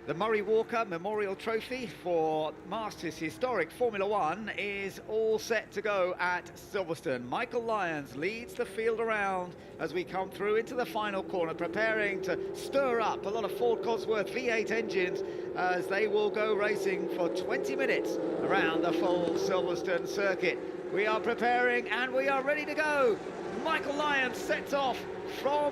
The Murray Walker Memorial Trophy for Masters Historic Formula One is all set to go at Silverstone. Michael Lyons leads the field around as we come through into the final corner, preparing to stir up a lot of Ford Cosworth V8 engines as they will go racing for 20 minutes around the full Silverstone circuit. We are preparing and we are ready to go. Michael Lyons sets off from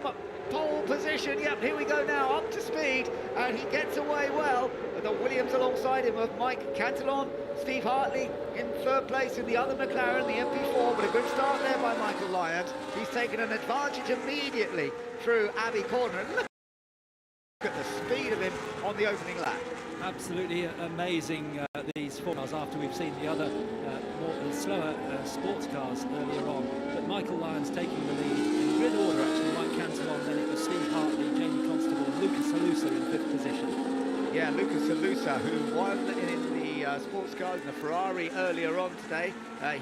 pole position. Yep, here we go now, up to speed, and he gets away well. The Williams alongside him of Mike Cantillon, Steve Hartley in third place in the other McLaren, the MP4, but a good start there by Michael Lyons. He's taken an advantage immediately through Abbey Corner. And look at the speed of him on the opening lap. Absolutely amazing, these four cars, after we've seen the other slower sports cars earlier on. But Michael Lyons taking the lead in grid order, actually. Mike Cantillon, then it was Steve Hartley, Jamie Constable, and Lucas Halusa in fifth position. Yeah, Lucas Halusa, who won in the sports cars in the Ferrari earlier on today.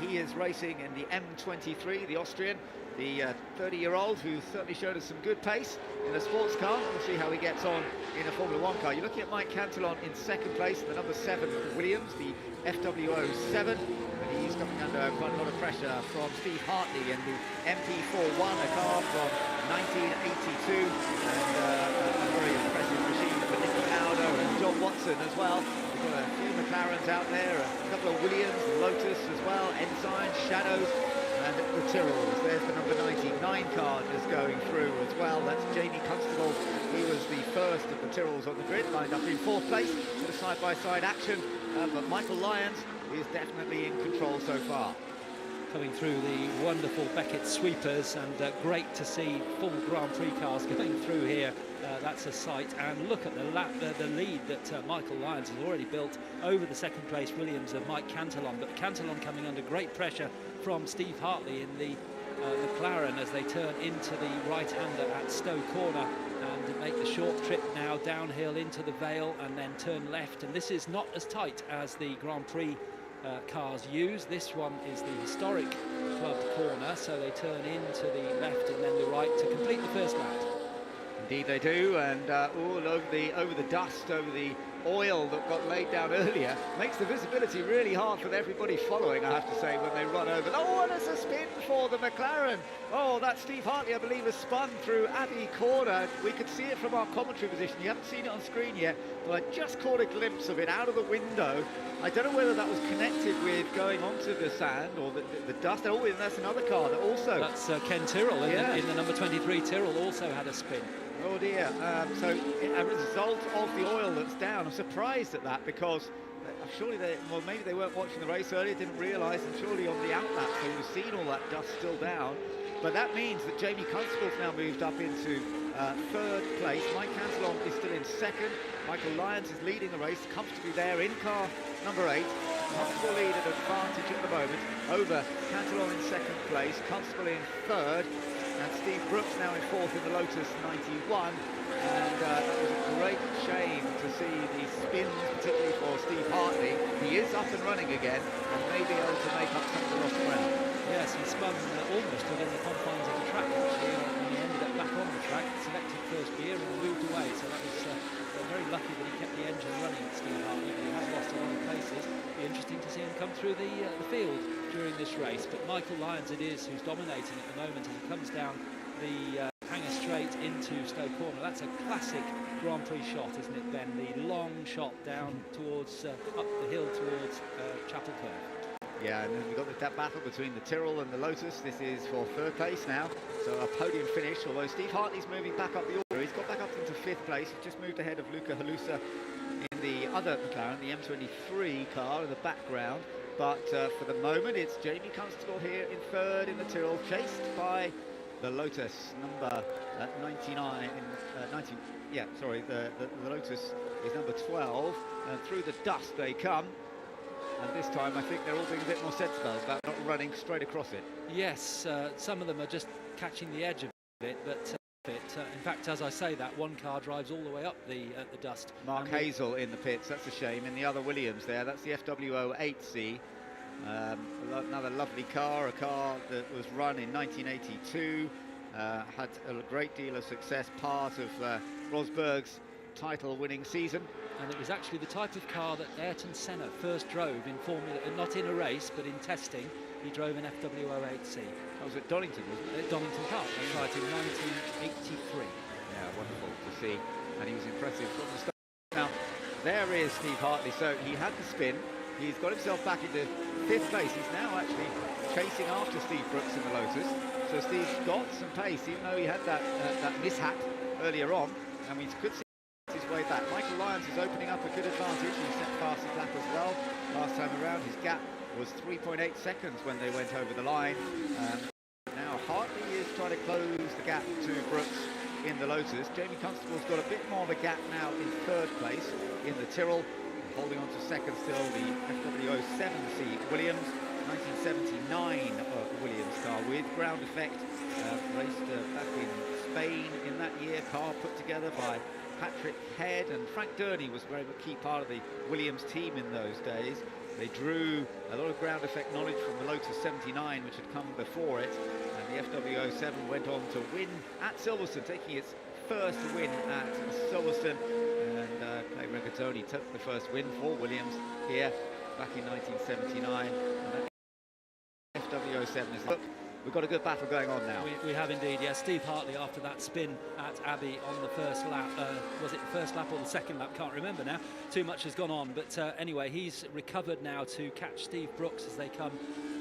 He is racing in the M23, the Austrian, the 30-year-old who certainly showed us some good pace in a sports car. We'll see how he gets on in a Formula One car. You're looking at Mike Cantillon in second place, the number 7 Williams, the FW07. And he's coming under quite a lot of pressure from Steve Hartley and the MP41, a car from 1982, and a very impressive machine for Nicky Lauda and John Watson as well. We've got a few McLarens out there, a couple of Williams, Lotus as well, Ensign, Shadows, and the Tyrrells. There's the number 99 car just going through as well. That's Jamie Constable. He was the first of the Tyrrells on the grid, lined up in fourth place for the side-by-side action. But Michael Lyons is definitely in control so far. Coming through the wonderful Beckett sweepers, and great to see full Grand Prix cars going through here. That's a sight. And look at the lead that Michael Lyons has already built over the second place Williams of Mike Cantillon. But Cantillon coming under great pressure from Steve Hartley in the McLaren as they turn into the right-hander at Stowe Corner and make the short trip now downhill into the Vale and then turn left. And this is not as tight as the Grand Prix cars use. This one is the historic club corner, so they turn into the left and then the right to complete the first lap. Indeed they do, and all over the dust, over the oil that got laid down earlier, makes the visibility really hard for everybody following, I have to say, when they run over. Oh, and it's a spin for the McLaren. Oh, that Steve Hartley, I believe, has spun through Abbey Corner. We could see it from our commentary position. You haven't seen it on screen yet, but I just caught a glimpse of it out of the window. I don't know whether that was connected with going onto the sand or the dust. Oh, and that's another car that also... That's Ken Tyrrell in the number 23. Tyrrell also had a spin. Oh dear, so a result of the oil that's down. I'm surprised at that because surely maybe they weren't watching the race earlier, didn't realise, and surely on the outlap they would have seen all that dust still down. But that means that Jamie Constable's now moved up into third place. Mike Cantillon is still in second. Michael Lyons is leading the race comfortably there in car number 8. Constable lead at advantage at the moment over Cantillon in second place, Constable in third, and Steve Brooks now in fourth in the Lotus 91. And that was a great shame to see the spins, particularly for Steve Hartley. He is up and running again and may be able to make up some of the lost ground. Yes, he spun almost within the confines of the track, actually, and he ended up back on the track, selected first gear and moved away. So that was very lucky that he kept the engine running, Steve Hartley, but he has lost a lot of places. Be interesting to see him come through the field during this race. But Michael Lyons it is who's dominating at the moment as he comes down the hanger straight into Stowe Corner. That's a classic Grand Prix shot, isn't it, Ben? The long shot down towards up the hill towards Chapel Curve. Yeah, and then we've got that battle between the Tyrrell and the Lotus. This is for third place now, so a podium finish, although Steve Hartley's moving back up the order. He's got back up into fifth place. He's just moved ahead of Luca Halusa in the other McLaren, the M23 car in the background. But for the moment, it's Jamie Constable here in third in the Tyrrell, chased by the Lotus number 99. The Lotus is number 12, and through the dust they come. And this time I think they're all being a bit more sensible about not running straight across it. Yes, some of them are just catching the edge of it, but in fact, as I say that, one car drives all the way up the dust. Mark Hazel in the pits, that's a shame. In the other Williams there, that's the FW08C. Another lovely car, a car that was run in 1982, had a great deal of success, part of Rosberg's title-winning season. And it was actually the type of car that Ayrton Senna first drove in Formula, not in a race, but in testing. He drove an FW08C. That was at Donington, wasn't it? At Donington Park, that's right, in 1983. Yeah, wonderful to see, and he was impressive from the start. Now, there is Steve Hartley, so he had the spin. He's got himself back into 5th place. He's now actually chasing after Steve Brooks in the Lotus. So Steve's got some pace, even though he had that mishap earlier on, and we could see his way back. Michael Lyons is opening up a good advantage. He set fastest lap as well last time around. His gap was 3.8 seconds when they went over the line. Now Hartley is trying to close the gap to Brooks in the Lotus. Jamie Constable's got a bit more of a gap now in 3rd place in the Tyrrell, holding on to 2nd still the FW07C Williams, 1979 Williams car with ground effect, raced back in Spain in that year, car put together by Patrick Head, and Frank Durney was very much a key part of the Williams team in those days. They drew a lot of ground effect knowledge from the Lotus 79, which had come before it, and the FW07 went on to win at Silverstone, taking its first win at Silverstone, and Clay Regazzoni took the first win for Williams here back in 1979. And that FW07 is look. We've got a good battle going on now. We have indeed, yes. Steve Hartley, after that spin at Abbey on the first lap, was it the first lap or the second lap? Can't remember now. Too much has gone on. But anyway, he's recovered now to catch Steve Brooks as they come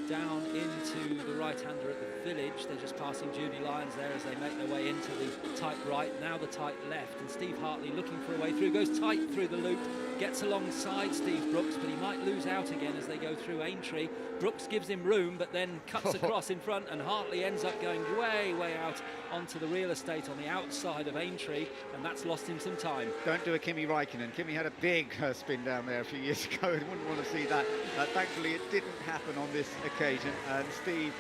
down into the right-hander at the village. They're just passing Judy Lyons there as they make their way into the tight right, now the tight left. And Steve Hartley looking for a way through, goes tight through the loop, gets alongside Steve Brooks, but he might lose out again as they go through Aintree. Brooks gives him room, but then cuts across in front, and Hartley ends up going way out onto the real estate on the outside of Aintree, and that's lost him some time. Don't do a Kimi Räikkönen. Kimi had a big spin down there a few years ago, and wouldn't want to see that. Thankfully, it didn't happen on this occasion, and Steve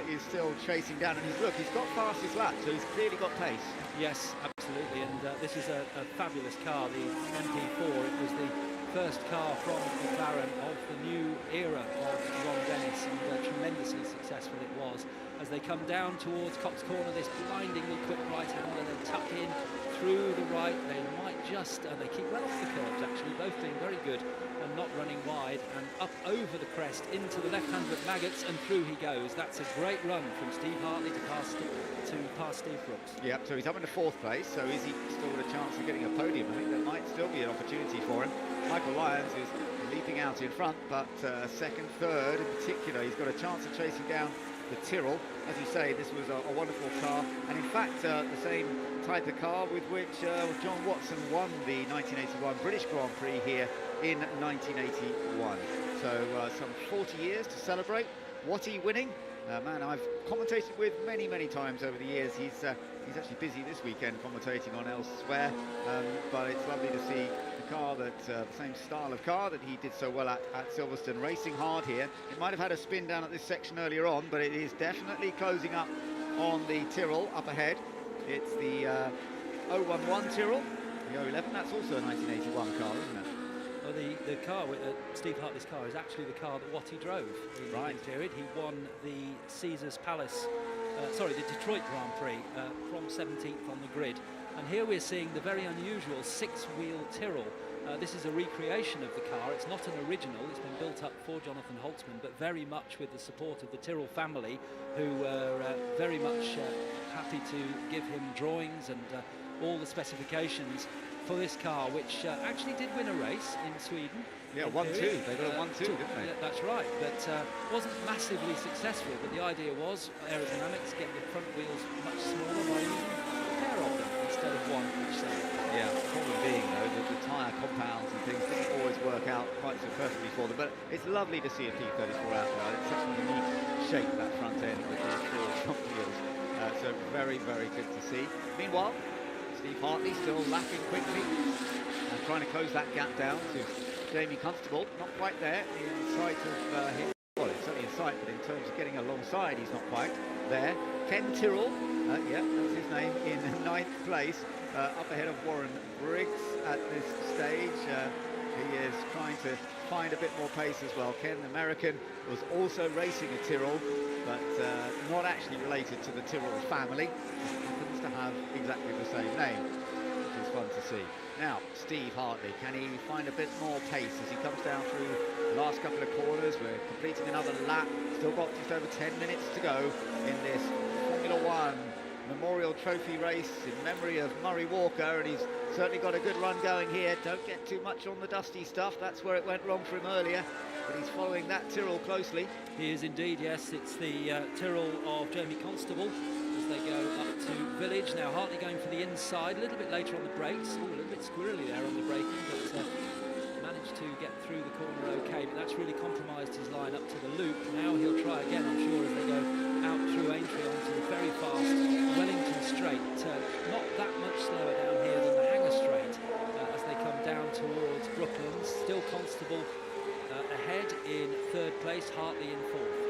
is still chasing down, and he's got fastest lap, so he's clearly got pace. Yes, absolutely, and this is a fabulous car, the MP4. It was the first car from McLaren of the new era of Ron Dennis, and tremendously successful it was. As they come down towards Cox Corner, this blindingly quick right-hander, they tuck in through the right, they might just, they keep well off the curbs actually, both being very good and not running wide, and up over the crest into the left-hander at Maggots, and through he goes. That's a great run from Steve Hartley to pass Steve Brooks. Yep, so he's up into 4th place, so is he still got a chance of getting a podium? I think there might still be an opportunity for him. Michael Lyons is leaping out in front, but 2nd, 3rd in particular, he's got a chance of chasing down the Tyrrell. As you say, this was a wonderful car, and in fact the same type of car with which John Watson won the 1981 British Grand Prix here in 1981. So some 40 years to celebrate. Watty winning. Man, I've commentated with many times over the years. He's actually busy this weekend commentating on elsewhere, but it's lovely to see the car that the same style of car that he did so well at Silverstone, racing hard here. It might have had a spin down at this section earlier on, but it is definitely closing up on the Tyrrell up ahead. It's the 011 Tyrrell, the 011. That's also a 1981 car, isn't it? Well, the car with Steve Hartley's car is actually the car that Watty drove in the period. He won the Caesars Palace, the Detroit Grand Prix from 17th on the grid. And here we're seeing the very unusual 6-wheel Tyrrell. This is a recreation of the car. It's not an original. It's been built up for Jonathan Holtzman, but very much with the support of the Tyrrell family, who were very much happy to give him drawings and all the specifications for this car, which actually did win a race in Sweden. Yeah, 1-2. They got a 1-2, didn't they? Yeah, that's right, but wasn't massively successful. But the idea was aerodynamics, get the front wheels much smaller by using a pair of them instead of one each side. Yeah, the problem being though that the tyre compounds and things didn't always work out quite so perfectly for them. But it's lovely to see a P34 out there. It's such a unique shape, that front end with the four front wheels. So very good to see. Meanwhile, Steve Hartley still lapping quickly and trying to close that gap down to Jamie Constable. Not quite there in sight of him. Well, it's certainly in sight, but in terms of getting alongside, he's not quite there. Ken Tyrrell, yeah, that's his name, in 9th place, up ahead of Warren Briggs at this stage. He is trying to find a bit more pace as well. Ken, the American, was also racing a Tyrrell, but not actually related to the Tyrrell family. He happens to have exactly the same name, which is fun to see. Now, Steve Hartley, can he find a bit more pace as he comes down through the last couple of corners? We're completing another lap. Still got just over 10 minutes to go in this Formula One Memorial Trophy race in memory of Murray Walker, and he's certainly got a good run going here. Don't get too much on the dusty stuff. That's where it went wrong for him earlier, but he's following that Tyrrell closely. He is indeed, yes. It's the Tyrrell of Jamie Constable as they go up to Village. Now Hartley going for the inside, a little bit later on the brakes. Ooh, a little bit squirrely there on the braking, but managed to get through the corner okay, but that's really compromised his line up to the loop. Now he'll try again, I'm sure, as they go out through Aintree onto the very fast Wellington Straight. Not that much slower down here than the Hanger Straight as they come down towards Brooklands. Still Constable ahead in third place, Hartley in fourth.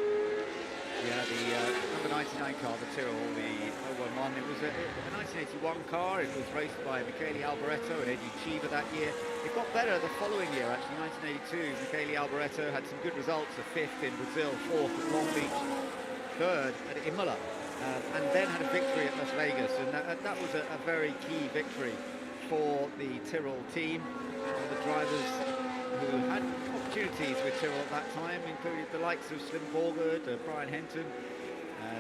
Yeah, the number 99 car, the Tyrrell, the 011, it was a 1981 car. It was raced by Michele Alboreto and Eddie Cheever that year. It got better the following year, actually, 1982. Michele Alboreto had some good results, a fifth in Brazil, fourth at Long Beach, third at Imola, and then had a victory at Las Vegas. And that was a very key victory for the Tyrrell team. The drivers who had opportunities with Tyrrell at that time included the likes of Slim Borgard, Brian Henton,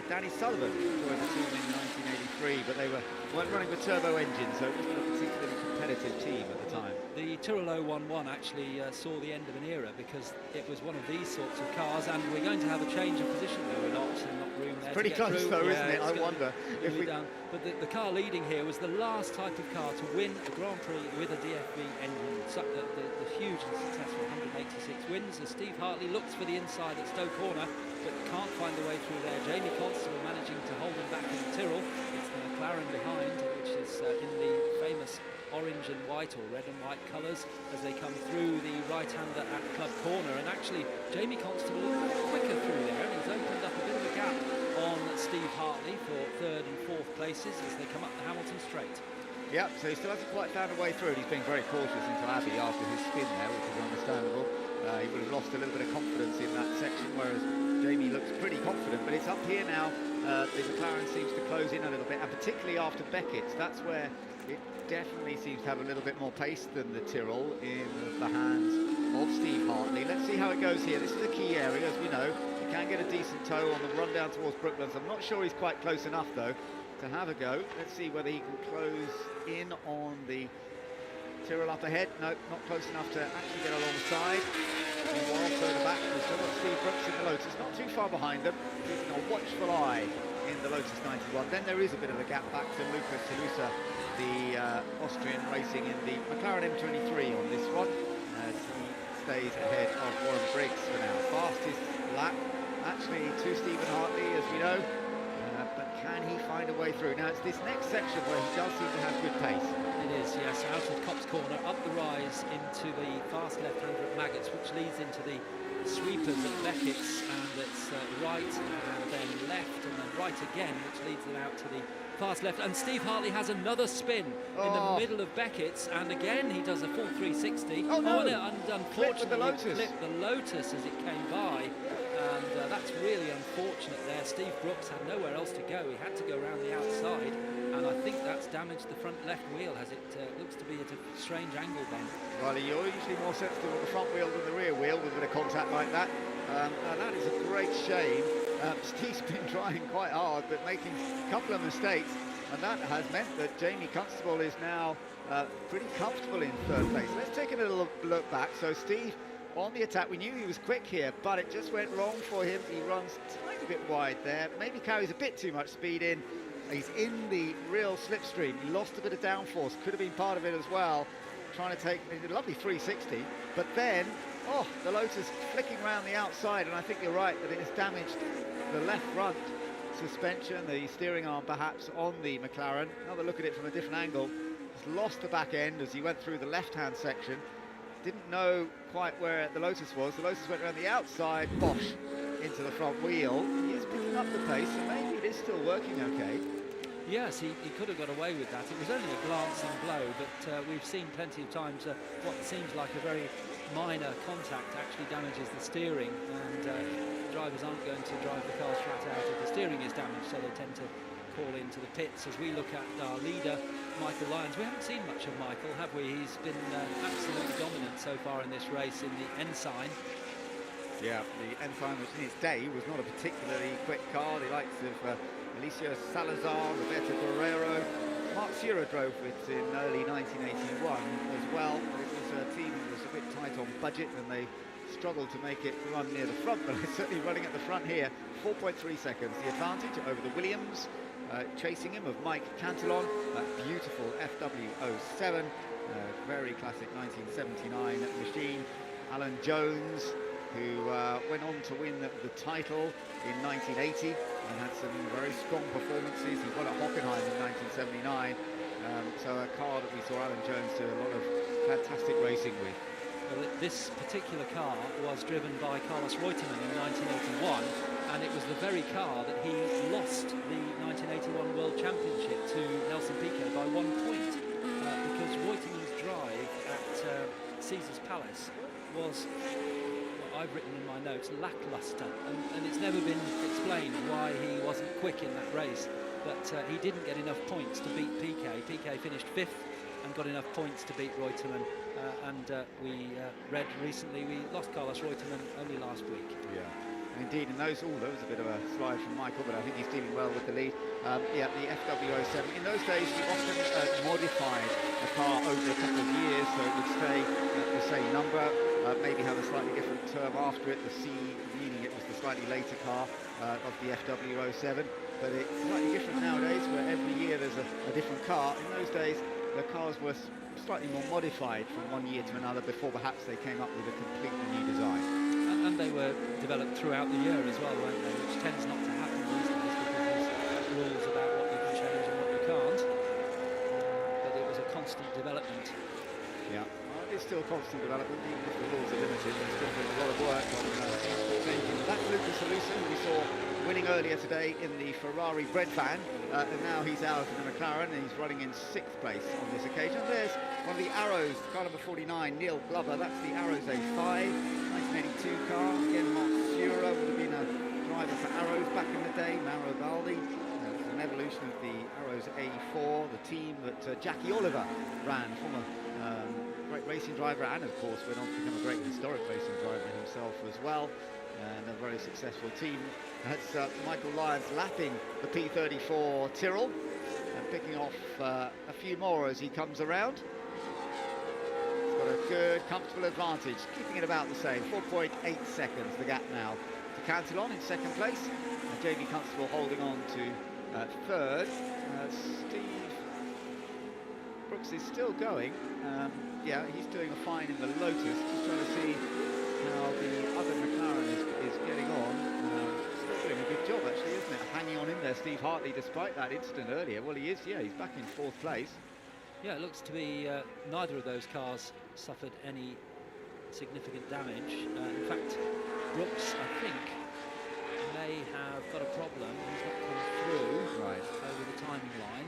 Danny Sullivan joined the team in 1983, but they weren't running with turbo engines, so it wasn't a particularly competitive team at the time. The Tyrrell 011 actually saw the end of an era because it was one of these sorts of cars, and we're going to have a change of position though. We're not room there. It's pretty close through. though, isn't it? I wonder if we... But the car leading here was the last type of car to win a Grand Prix with a DFV engine. So the huge and successful 186 wins as Steve Hartley looks for the inside at Stowe Corner, but can't find the way through there. Jamie Constable managing to hold him back in the Tyrrell. It's the McLaren behind, which is in the famous orange and white, or red and white colours, as they come through the right-hander at Club Corner. And actually Jamie Constable a little bit quicker through there, and he's opened up a bit of a gap on Steve Hartley for third and fourth places as they come up the Hamilton Straight. Yeah, so he still hasn't quite found a way through. He's been very cautious into Abbey after his spin there, which is understandable. He would have lost a little bit of confidence in that section, whereas Jamie looks pretty confident. But it's up here now. The McLaren seems to close in a little bit, and particularly after Beckett's, that's where it definitely seems to have a little bit more pace than the Tyrrell in the hands of Steve Hartley. Let's see how it goes here. This is a key area, as we know. He can get a decent tow on the run down towards Brooklands. I'm not sure he's quite close enough, though, to have a go. Let's see whether he can close in on the Tyrrell up ahead. No, not close enough to actually get alongside. Meanwhile, further back, we've still got Steve Brooks in the Lotus, not too far behind them, keeping a watchful eye in the Lotus 91. Then there is a bit of a gap back to Lucas Halusa, the Austrian racing in the McLaren M23 on this one, as he stays ahead of Warren Briggs for now. Fastest lap, actually, to Stephen Hartley, as we know, but can he find a way through? Now, it's this next section where he does seem to have good pace. It is, yes, out of Copse Corner, up the rise into the fast left-hander at Maggots, which leads into the sweepers at Beckett's, and it's right and then left and then right again, which leads them out to the fast left. And Steve Hartley has another spin in the middle of Beckett's, and again he does a full 360. Oh no! And unfortunately, clipped the Lotus as it came by, and that's really unfortunate there. Steve Brooks had nowhere else to go. He had to go around the outside, and I think that's damaged the front left wheel, as it looks to be at a strange angle then. Well, you're usually more sensitive on the front wheel than the rear wheel with a bit of contact like that. And that is a great shame. Steve's been trying quite hard, but making a couple of mistakes, and that has meant that Jamie Constable is now pretty comfortable in third place. Let's take a little look back. So Steve on the attack. We knew he was quick here, but it just went wrong for him. He runs a tiny bit wide there, maybe carries a bit too much speed in. He's in the real slipstream. He lost a bit of downforce, could have been part of it as well, trying to take a lovely 360, but then the Lotus flicking around the outside, and I think you're right that it has damaged the left front suspension, the steering arm perhaps, on the McLaren. Another look at it from a different angle. He's lost the back end as he went through the left-hand section. Didn't know quite where the Lotus was. The Lotus went around the outside, bosh, into the front wheel. He is picking up the pace, and maybe it is still working okay. Yes, he could have got away with that. It was only a glancing blow, but we've seen plenty of times what seems like a very minor contact actually damages the steering, and drivers aren't going to drive the cars flat out if the steering is damaged, so they tend to call into the pits as we look at our leader, Michael Lyons. We haven't seen much of Michael, have we? He's been absolutely dominant so far in this race in the Ensign. Yeah, the Ensign, which in its day was not a particularly quick car. The likes of Alicia Salazar, Roberto Guerrero, Mark Sura drove it in early 1981 as well. It was a team that was a bit tight on budget and they struggled to make it run near the front, but it's certainly running at the front here. 4.3 seconds, the advantage over the Williams. Chasing him of Mike Cantillon, that beautiful FW07, very classic 1979 machine. Alan Jones, who went on to win the title in 1980 and had some very strong performances. He won at Hockenheim in 1979, so a car that we saw Alan Jones do a lot of fantastic racing with. Well, this particular car was driven by Carlos Reutemann in 1981, and it was the very car that he lost the 1981 World Championship to Nelson Piquet by 1 point, because Reutemann's drive at Caesars Palace was, what I've written in my notes, lackluster, and it's never been explained why he wasn't quick in that race, but he didn't get enough points to beat Piquet. Piquet finished 5th and got enough points to beat Reutemann, and we read recently we lost Carlos Reutemann only last week. Yeah. Indeed, and there was a bit of a slide from Michael, but I think he's dealing well with the lead. Yeah, the FW07. In those days, you often modified a car over a couple of years, so it would stay the same number, maybe have a slightly different term after it, the C meaning it was the slightly later car of the FW07. But it's slightly different nowadays, where every year there's a different car. In those days, the cars were slightly more modified from one year to another before perhaps they came up with a completely new design. And they were developed throughout the year as well, weren't they? Which tends not to happen these days because there's rules about what you can change and what you can't. But it was a constant development. Yeah, it's still constant development, even if the rules are limited. There's still been a lot of work on changing. That's Lucas Alusa, who we saw winning earlier today in the Ferrari Bread Van, and now he's out in the McLaren and he's running in 6th place on this occasion. There's one of the Arrows, car number 49, Neil Glover. That's the Arrows A5. 1982 car. Again, Mark Sura would have been a driver for Arrows back in the day. Mauro Baldi. It's an evolution of the Arrows A4, the team that Jackie Oliver ran, former great racing driver, and of course went on to become a great historic racing driver himself as well, and a very successful team. That's Michael Lyons lapping the P34 Tyrrell and picking off a few more as he comes around. Got a good, comfortable advantage, keeping it about the same. 4.8 seconds, the gap now to Cantillon in 2nd place, and JB Constable holding on to 3rd. Steve Brooks is still going. Yeah, he's doing a fine in the Lotus. Just trying to see how the other McLaren is getting on. Still doing a good job, actually, isn't it? Hanging on in there, Steve Hartley, despite that incident earlier. Well, he is, yeah, he's back in 4th place. Yeah, it looks to be neither of those cars suffered any significant damage. In fact, Brooks, I think, may have got a problem. He's not come through over the timing line.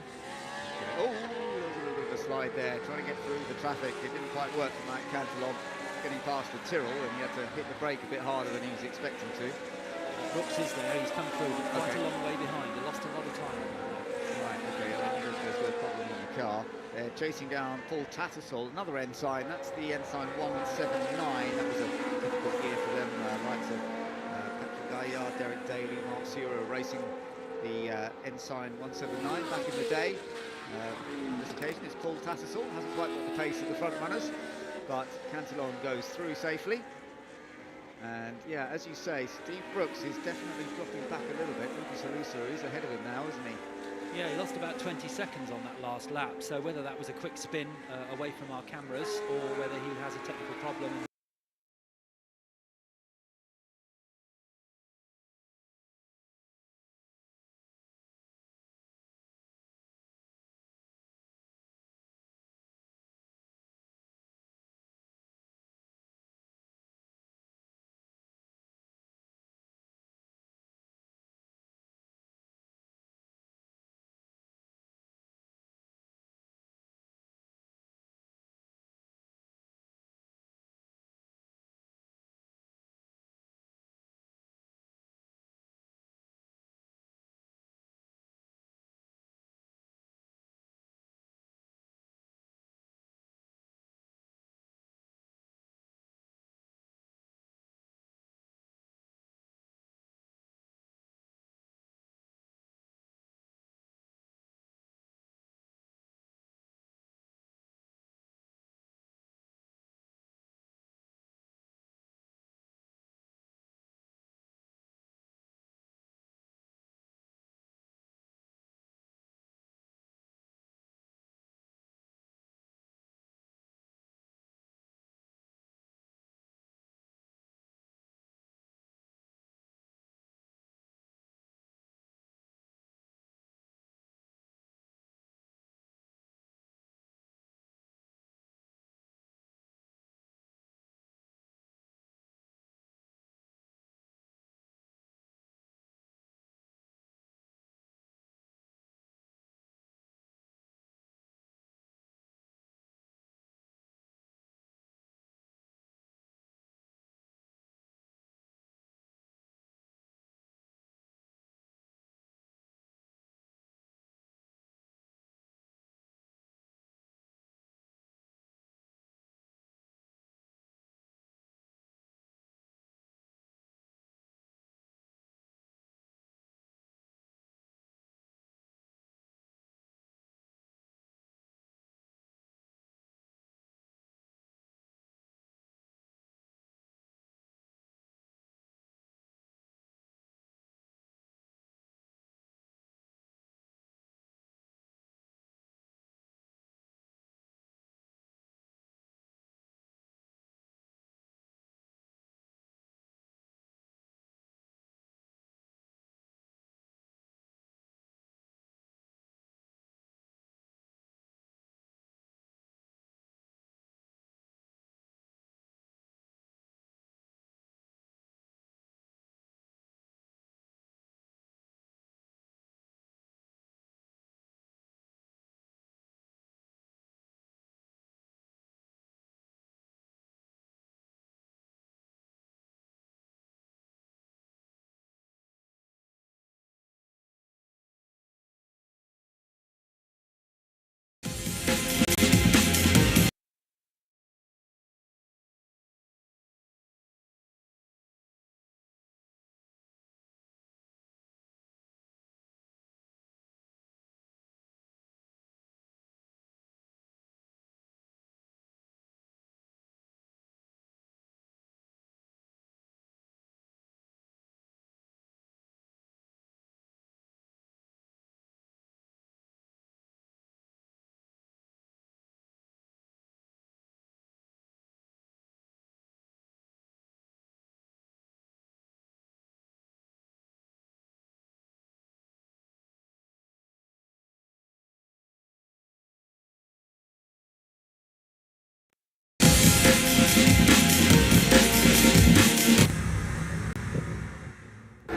Yeah. Oh, there's a little bit of a slide there, trying to get through the traffic. It didn't quite work for Mike Cantillon, getting past the Tyrrell, and he had to hit the brake a bit harder than he was expecting to. Brooks is there, he's come through, but quite a long way behind. He lost a lot of time. Right, okay, I think there's a problem on the car. They're chasing down Paul Tattersall, another Ensign. That's the Ensign 179. That was a difficult year for them. Likes of Patrick Gaillard, Derek Daly, Mark Sura racing the Ensign 179 back in the day. On this occasion, it's Paul Tattersall. Hasn't quite got the pace of the front runners, but Cantillon goes through safely. And yeah, as you say, Steve Brooks is definitely dropping back a little bit. Lucas Alusa is ahead of him now, isn't he? Yeah, he lost about 20 seconds on that last lap, so whether that was a quick spin away from our cameras or whether he has a technical problem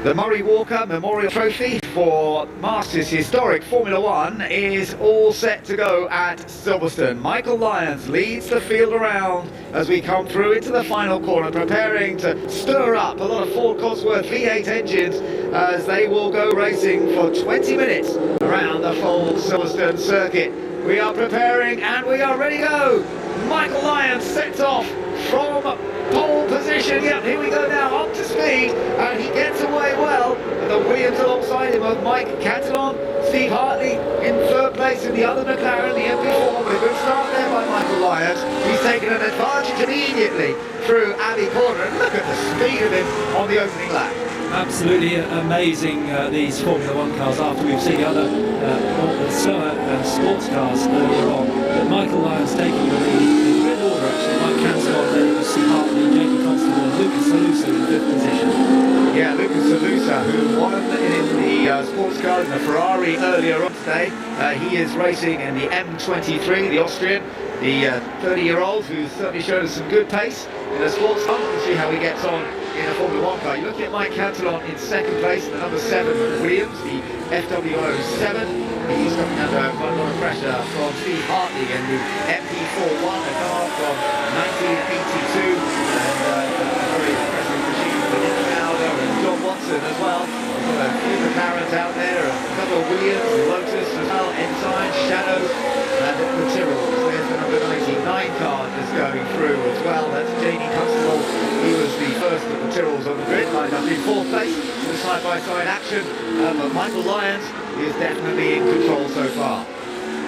The Murray Walker Memorial Trophy for Masters Historic Formula One is all set to go at Silverstone. Michael Lyons leads the field around as we come through into the final corner, preparing to stir up a lot of Ford Cosworth V8 engines as they will go racing for 20 minutes around the full Silverstone circuit. We are preparing and we are ready to go. Michael Lyons sets off from pole position. Yep, here we go now, up to speed, and he gets away well. The Williams alongside him of Mike Cantillon, Steve Hartley in third place in the other McLaren, the MP4. But a good start there by Michael Lyons. He's taken an advantage immediately through Abbey Corner, and look at the speed of him on the opening lap. Absolutely amazing, these Formula One cars, after we've seen the other more slower sports cars earlier on. But Michael Lyons taking the lead in good order, actually. Mike Cantillon, there, Steve Hartley, Jamie Constable, and Lucas Salusa in fifth position. Yeah, Lucas Salusa, who won in the sports car in the Ferrari earlier on today. He is racing in the M23, the Austrian, the 30-year-old who certainly showed us some good pace in the sports car. We'll see how he gets on in a Formula One car. You're looking at Mike Cantillon in second place, the number 7 Williams, the FW07. He's coming under quite a lot of pressure from Steve Hartley and the MP41, a car from 1982, and a very impressive machine for Nick Lauda and John Watson as well. We've got a few McLarens out there, a couple of Williams, Lotus as well, Ensign, Shadow, and the Tyrrells. There's the number 99 car that's going through as well. That's Jamie Constable. He was the first of the Tyrrells on the grid, lined up in fourth place with side-by-side action. But Michael Lyons is definitely in control so far.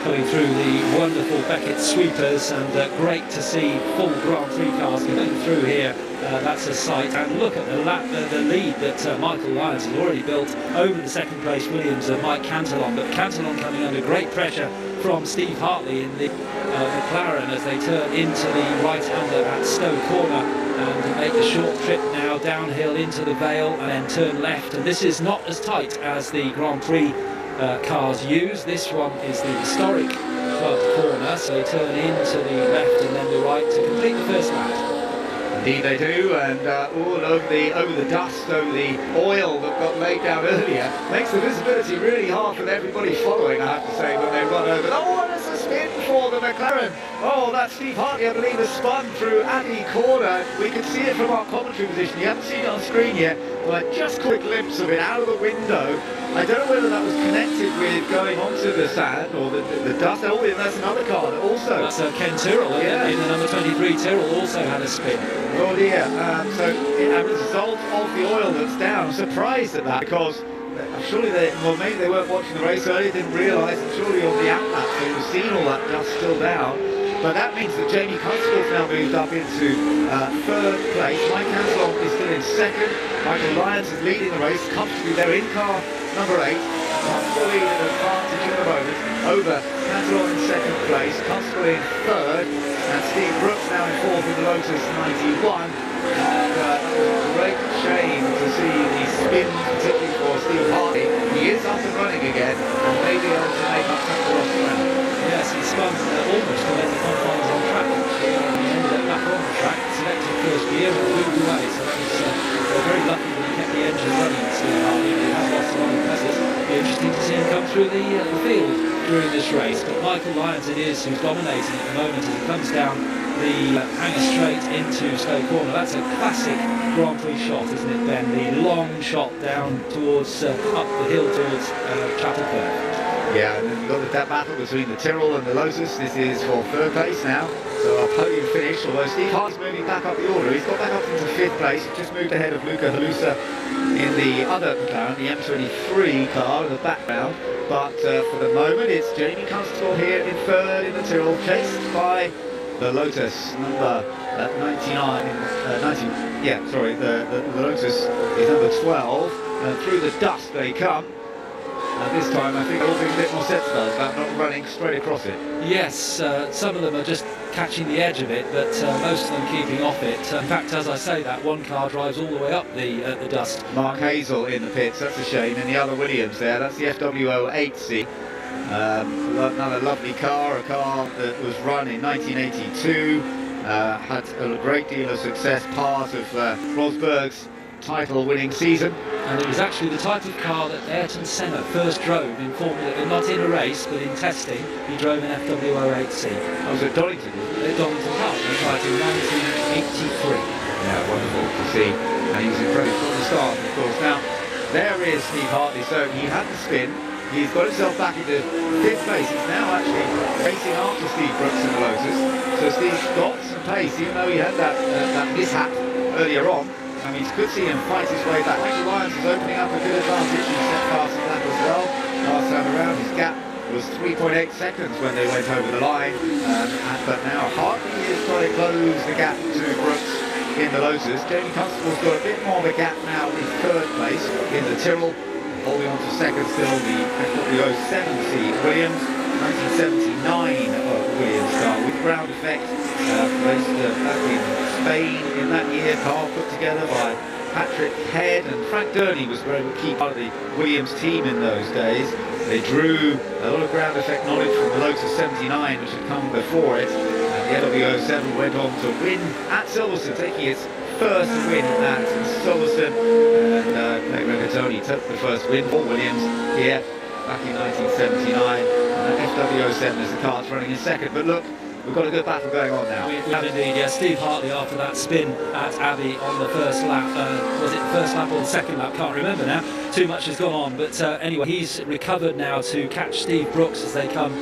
Coming through the wonderful Beckett sweepers, and great to see full Grand Prix cars going through here. That's a sight, and look at the lead that Michael Lyons has already built over the second place Williams and Mike Cantillon. But Cantillon coming under great pressure from Steve Hartley in the McLaren as they turn into the right-hander at Stowe Corner and make the short trip now downhill into the Vale and then turn left. And this is not as tight as the Grand Prix cars use. This one is the historic club corner, so they turn into the left and then the right to complete the first lap. Indeed they do, and all over the dust, over the oil that got laid down earlier, makes the visibility really hard for everybody following, I have to say, when they run over. Oh, there's a spin for the McLaren. Oh, that's Steve Hartley, I believe, has spun through Abbey Corner. We can see it from our commentary position. You haven't seen it on screen yet, but I just caught a glimpse of it out of the window. I don't know whether that was connected with going onto the sand or the dust. Oh, and that's another car that also... That's Ken Tyrrell, yeah. In the number 23. Tyrrell also had a spin. Oh dear. So as a result of the oil that's down, I'm surprised at that, because surely maybe they weren't watching the race earlier, didn't realise, and surely on the outlap they would have seen all that dust still down. But that means that Jamie Constable's now moved up into third place. Mike Cantillon is still in second. Michael Lyons is leading the race comfortably. They're in car number 8. Constable lead at advantage at the moment over Cantillon in second place. Constable in third. And Steve Brooks now in fourth with the Lotus 91. And great shame to see the spin, particularly for Steve Hartley. He is up and running again and may be able to make up some of the lost ground. Yes, he spun almost to let the confines on track. He ended up back on the track, selected first gear and moved away. So that was very lucky that he kept the engine running. Steve Hartley, he has lost a lot of impetus. It'll be interesting to see him come through the field during this race. But Michael Lyons it is who's dominating at the moment as he comes down the hanger straight into Stowe Corner. That's a classic Grand Prix shot, isn't it, Ben? The long shot down towards, up the hill towards Chapel Firth. Yeah, and then you've got that battle between the Tyrrell and the Lotus. This is for third place now, so a podium finish, although Steve Hart's moving back up the order. He's got back up into fifth place. He's just moved ahead of Luca Halusa in the other McLaren, the M23 car in the background. But for the moment, it's Jamie Constable here in third in the Tyrrell, chased by the Lotus number 99. The Lotus is number 12. And through the dust they come. This time I think they're all being a bit more sensible about not running straight across it. Yes, some of them are just catching the edge of it, but most of them keeping off it. In fact, as I say that, one car drives all the way up the dust. Mark Hazel in the pits, that's a shame, and the other Williams there, that's the FW08C. Another lovely car, a car that was run in 1982, had a great deal of success, part of Rosberg's title-winning season. And it was actually the type of car that Ayrton Senna first drove in Formula, not in a race, but in testing. He drove an FW08C. I was at Donington. At Donington Park, that's right, in 1983. Yeah, wonderful to see. And he was impressive from the start, of course. Now, there is Steve Hartley. So he had the spin. He's got himself back into 5th place. He's now actually racing after Steve Brooks in the Lotus. So Steve's got some pace, even though he had that mishap earlier on. I mean, it's good to see him fight his way back. Michael Lyons is opening up a good advantage. He set past that as well. Last time around, his gap was 3.8 seconds when they went over the line. But now Hartley is trying to close the gap to Brooks in the Lotus. Jamie Constable's got a bit more of a gap now in 3rd place in the Tyrrell. Holding on to 2nd still, the FW07C Williams, 1979 Williams car with ground effect, raced back in Spain in that year, car put together by Patrick Head, and Frank Durney was very key part of the Williams team in those days. They drew a lot of ground effect knowledge from the Lotus 79, which had come before it, and the LW07 went on to win at Silverstone, taking its first win at Silverstone, and Nick Riccatoni took the first win for Williams here back in 1979. FW07 is the car that's running in 2nd, but look, we've got a good battle going on now. We have indeed, yeah. Steve Hartley, after that spin at Abbey on the first lap, was it the first lap or the second lap? Can't remember now. Too much has gone on, but anyway, he's recovered now to catch Steve Brooks as they come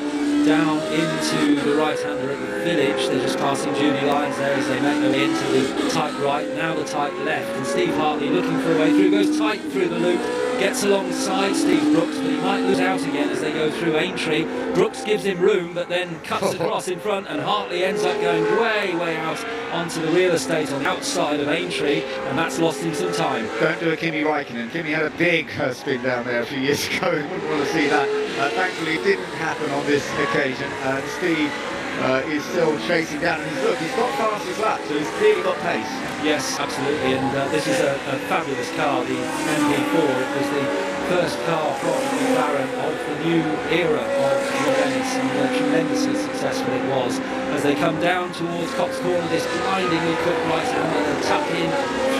down into the right-hander at the village. They're just passing Judy Lyons there as they make their way into the tight right, now the tight left, and Steve Hartley looking for a way through, goes tight through the loop, gets alongside Steve Brooks, but he might lose out again as they go through Aintree. Brooks gives him room, but then cuts across in front, and Hartley ends up going way out onto the real estate on the outside of Aintree, and that's lost him some time. Don't do a Kimi Räikkönen. Kimi had a big spin down there a few years ago. Wouldn't want to see that. Thankfully, it didn't happen on this occasion. Steve is still chasing down, and he's got fastest lap, so he's clearly got pace. Yes, absolutely, and this is a fabulous car, the MP4. It was the first car from McLaren of the new era of Venice, and tremendously successful it was. As they come down towards Cox Corner, this blindingly quick right-hander, they tuck in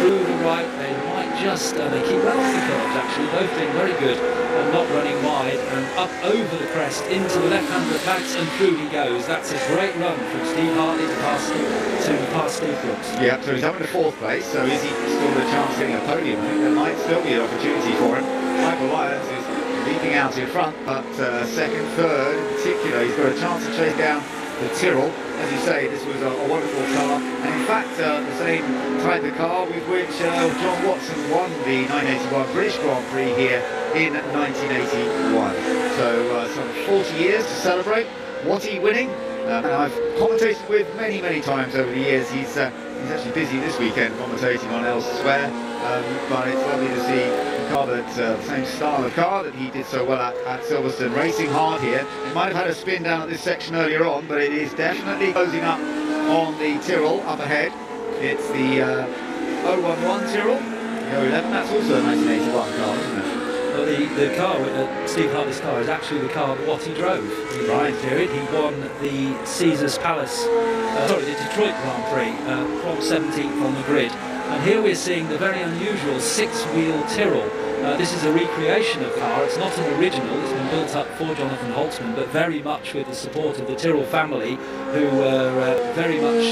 through the right, they might just, they keep running the curves actually, both being very good and not running wide, and up over the crest into the left-hander banks, and through he goes. That's a great run from Steve Hartley to pass Steve Brooks. Yeah, so he's up in the 4th place, so is he still a chance of getting a podium? I think there might still be an opportunity for him. Michael Lyons is leaping out in front, but 2nd, 3rd in particular, he's got a chance to chase down the Tyrrell. As you say, this was a wonderful car, and in fact the same type of car with which John Watson won the 1981 British Grand Prix here in 1981. So some 40 years to celebrate. Watty winning, and I've commentated with many times over the years. He's actually busy this weekend commentating on elsewhere, but it's lovely to see a car that the same style of car that he did so well at Silverstone, racing hard here. It might have had a spin down at this section earlier on, but it is definitely closing up on the Tyrrell up ahead. It's the 011 Tyrrell, the 011, that's also a 1981 car, isn't it? Well, the car, Steve Hartley's car, is actually the car that Watty drove in the right period. He won the Caesars Palace, the Detroit Grand Prix from 17th on the grid. And here we're seeing the very unusual 6-wheel Tyrrell. This is a recreation of the car. It's not an original. It's been built up for Jonathan Holtzman, but very much with the support of the Tyrrell family, who very much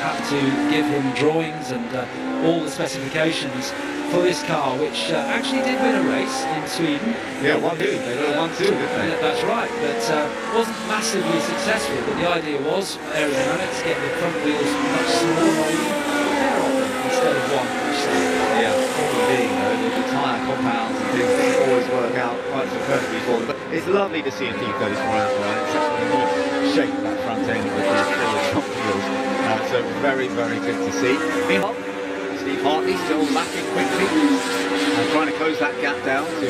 had to give him drawings and all the specifications for this car, which actually did win a race in Sweden. Yeah, 1-2. They got 1-2, didn't they? That's right, but wasn't massively successful. But the idea was aerodynamics, getting the front wheels much smaller, pair of them instead of one. Yeah, probably being the tyre compounds and things don't always work out quite so perfectly for them. But it's lovely to see a keep those more out there. It's such a unique shape of that front end with the front wheels. So very good to see. Meanwhile, Steve Hartley still lapping quickly and trying to close that gap down to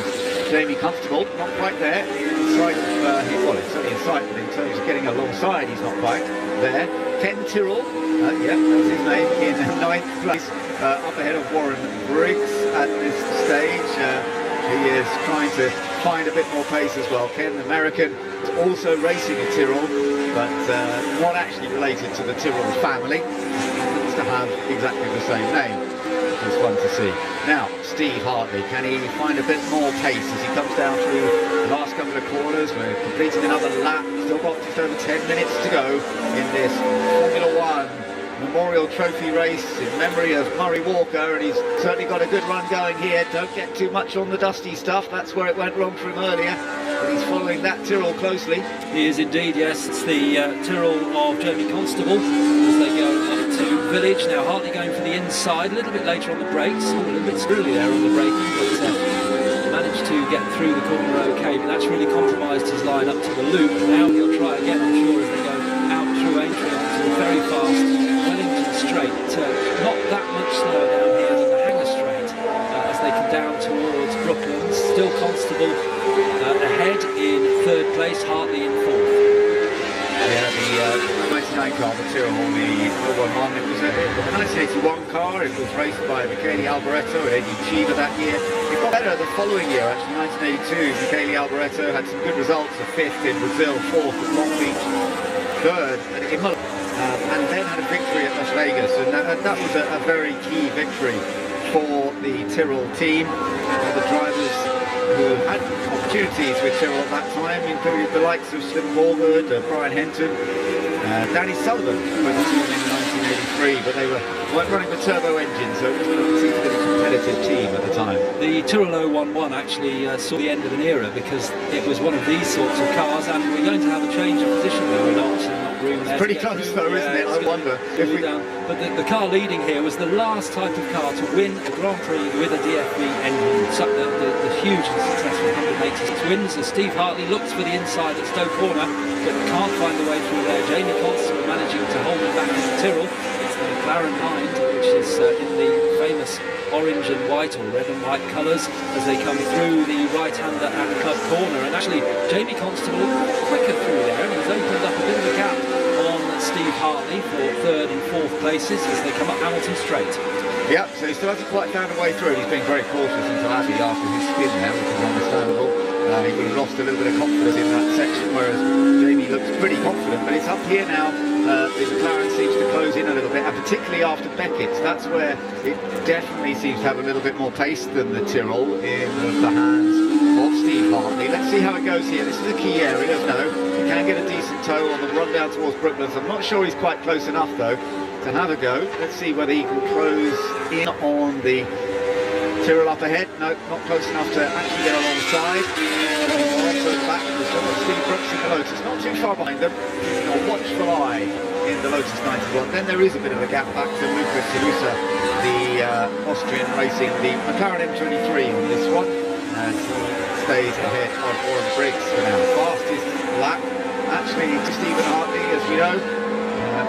Jamie Constable. Not quite there. Inside of it's certainly in sight, but in terms of getting alongside, he's not quite there. Ken Tyrrell, yeah, that's his name, in 9th place, up ahead of Warren Briggs at this stage. He is trying to find a bit more pace as well. Ken, American, is also racing a Tyrrell, but not actually related to the Tyrrell family. He happens to have exactly the same name. was fun to see. Now, Steve Hartley, can he find a bit more pace as he comes down through the last couple of corners? We're completing another lap. Still got just over 10 minutes to go in this Formula One Memorial Trophy race in memory of Murray Walker, and he's certainly got a good run going here. Don't get too much on the dusty stuff. That's where it went wrong for him earlier. But he's following that Tyrrell closely. He is indeed, yes. It's the Tyrrell of Jamie Constable as they go up to Village. Now Hartley going for the inside, a little bit later on the brakes. A little bit screwy there on the braking, but managed to get through the corner okay. But that's really compromised his line up to the loop. Now he'll try again, I'm sure, as they go out through Aintree onto the very fast Wellington Straight. Not that much slower down here than the Hanger Straight as they come down towards Brooklands. Still Constable ahead in third place, Hartley in fourth. Yeah, the 99 car, the Tyrrell, the 011, it was a 1981 car. It was raced by Michele Alboreto and Eddie Cheever that year. It got better the following year, actually, 1982. Michele Alboreto had some good results, a fifth in Brazil, fourth at Long Beach, third at Imola, and then had a victory at Las Vegas. And that was a very key victory for the Tyrrell team. The drivers who had opportunities with Tyrrell at that time included the likes of Slim Morgan, Brian Henton, Danny Sullivan, who was in 1983, but they weren't running with turbo engines, so it didn't seem to be a competitive team at the time. The Tyrrell 011 actually saw the end of an era because it was one of these sorts of cars, and we're going to have a change of position there or not. It's pretty close though, isn't it? I wonder if we... But the car leading here was the last type of car to win a Grand Prix with a DFV engine. So the huge and successful 186 wins as Steve Hartley looks for the inside at Stoke Corner, but can't find the way through there. Jamie Constable managing to hold him back in the Tyrrell. It's the McLaren Hind, which is in the famous orange and white or red and white colours as they come through the right-hander at Club Corner. And actually, Jamie Constable quicker through there, and he's opened up a bit of a gap on Steve Hartley for third and fourth places as they come up Hamilton Straight. Yeah, so he still hasn't quite found a way through. He's been very cautious until Abbey after his spin there, which is understandable. He lost a little bit of confidence in that section, whereas Jamie looks pretty confident. But it's up here now. The McLaren seems to close in a little bit, and particularly after Beckett's, that's where it definitely seems to have a little bit more pace than the Tyrrell in the hands of Steve Hartley. Let's see how it goes here. This is a key area, no. He can get a decent tow on the run down towards Brooklands. I'm not sure he's quite close enough, though, to have a go. Let's see whether he can close in on the Tyrrell up ahead. No, not close enough to actually get alongside. Also back to Steve Brooks in the Lotus, not too far behind them. A watchful eye in the Lotus 91. Then there is a bit of a gap back to Lucas Salusa, the Austrian racing the McLaren M23 on this one, as he stays ahead of Warren Briggs for now. Fastest lap, actually, to Stephen Hartley, as we know.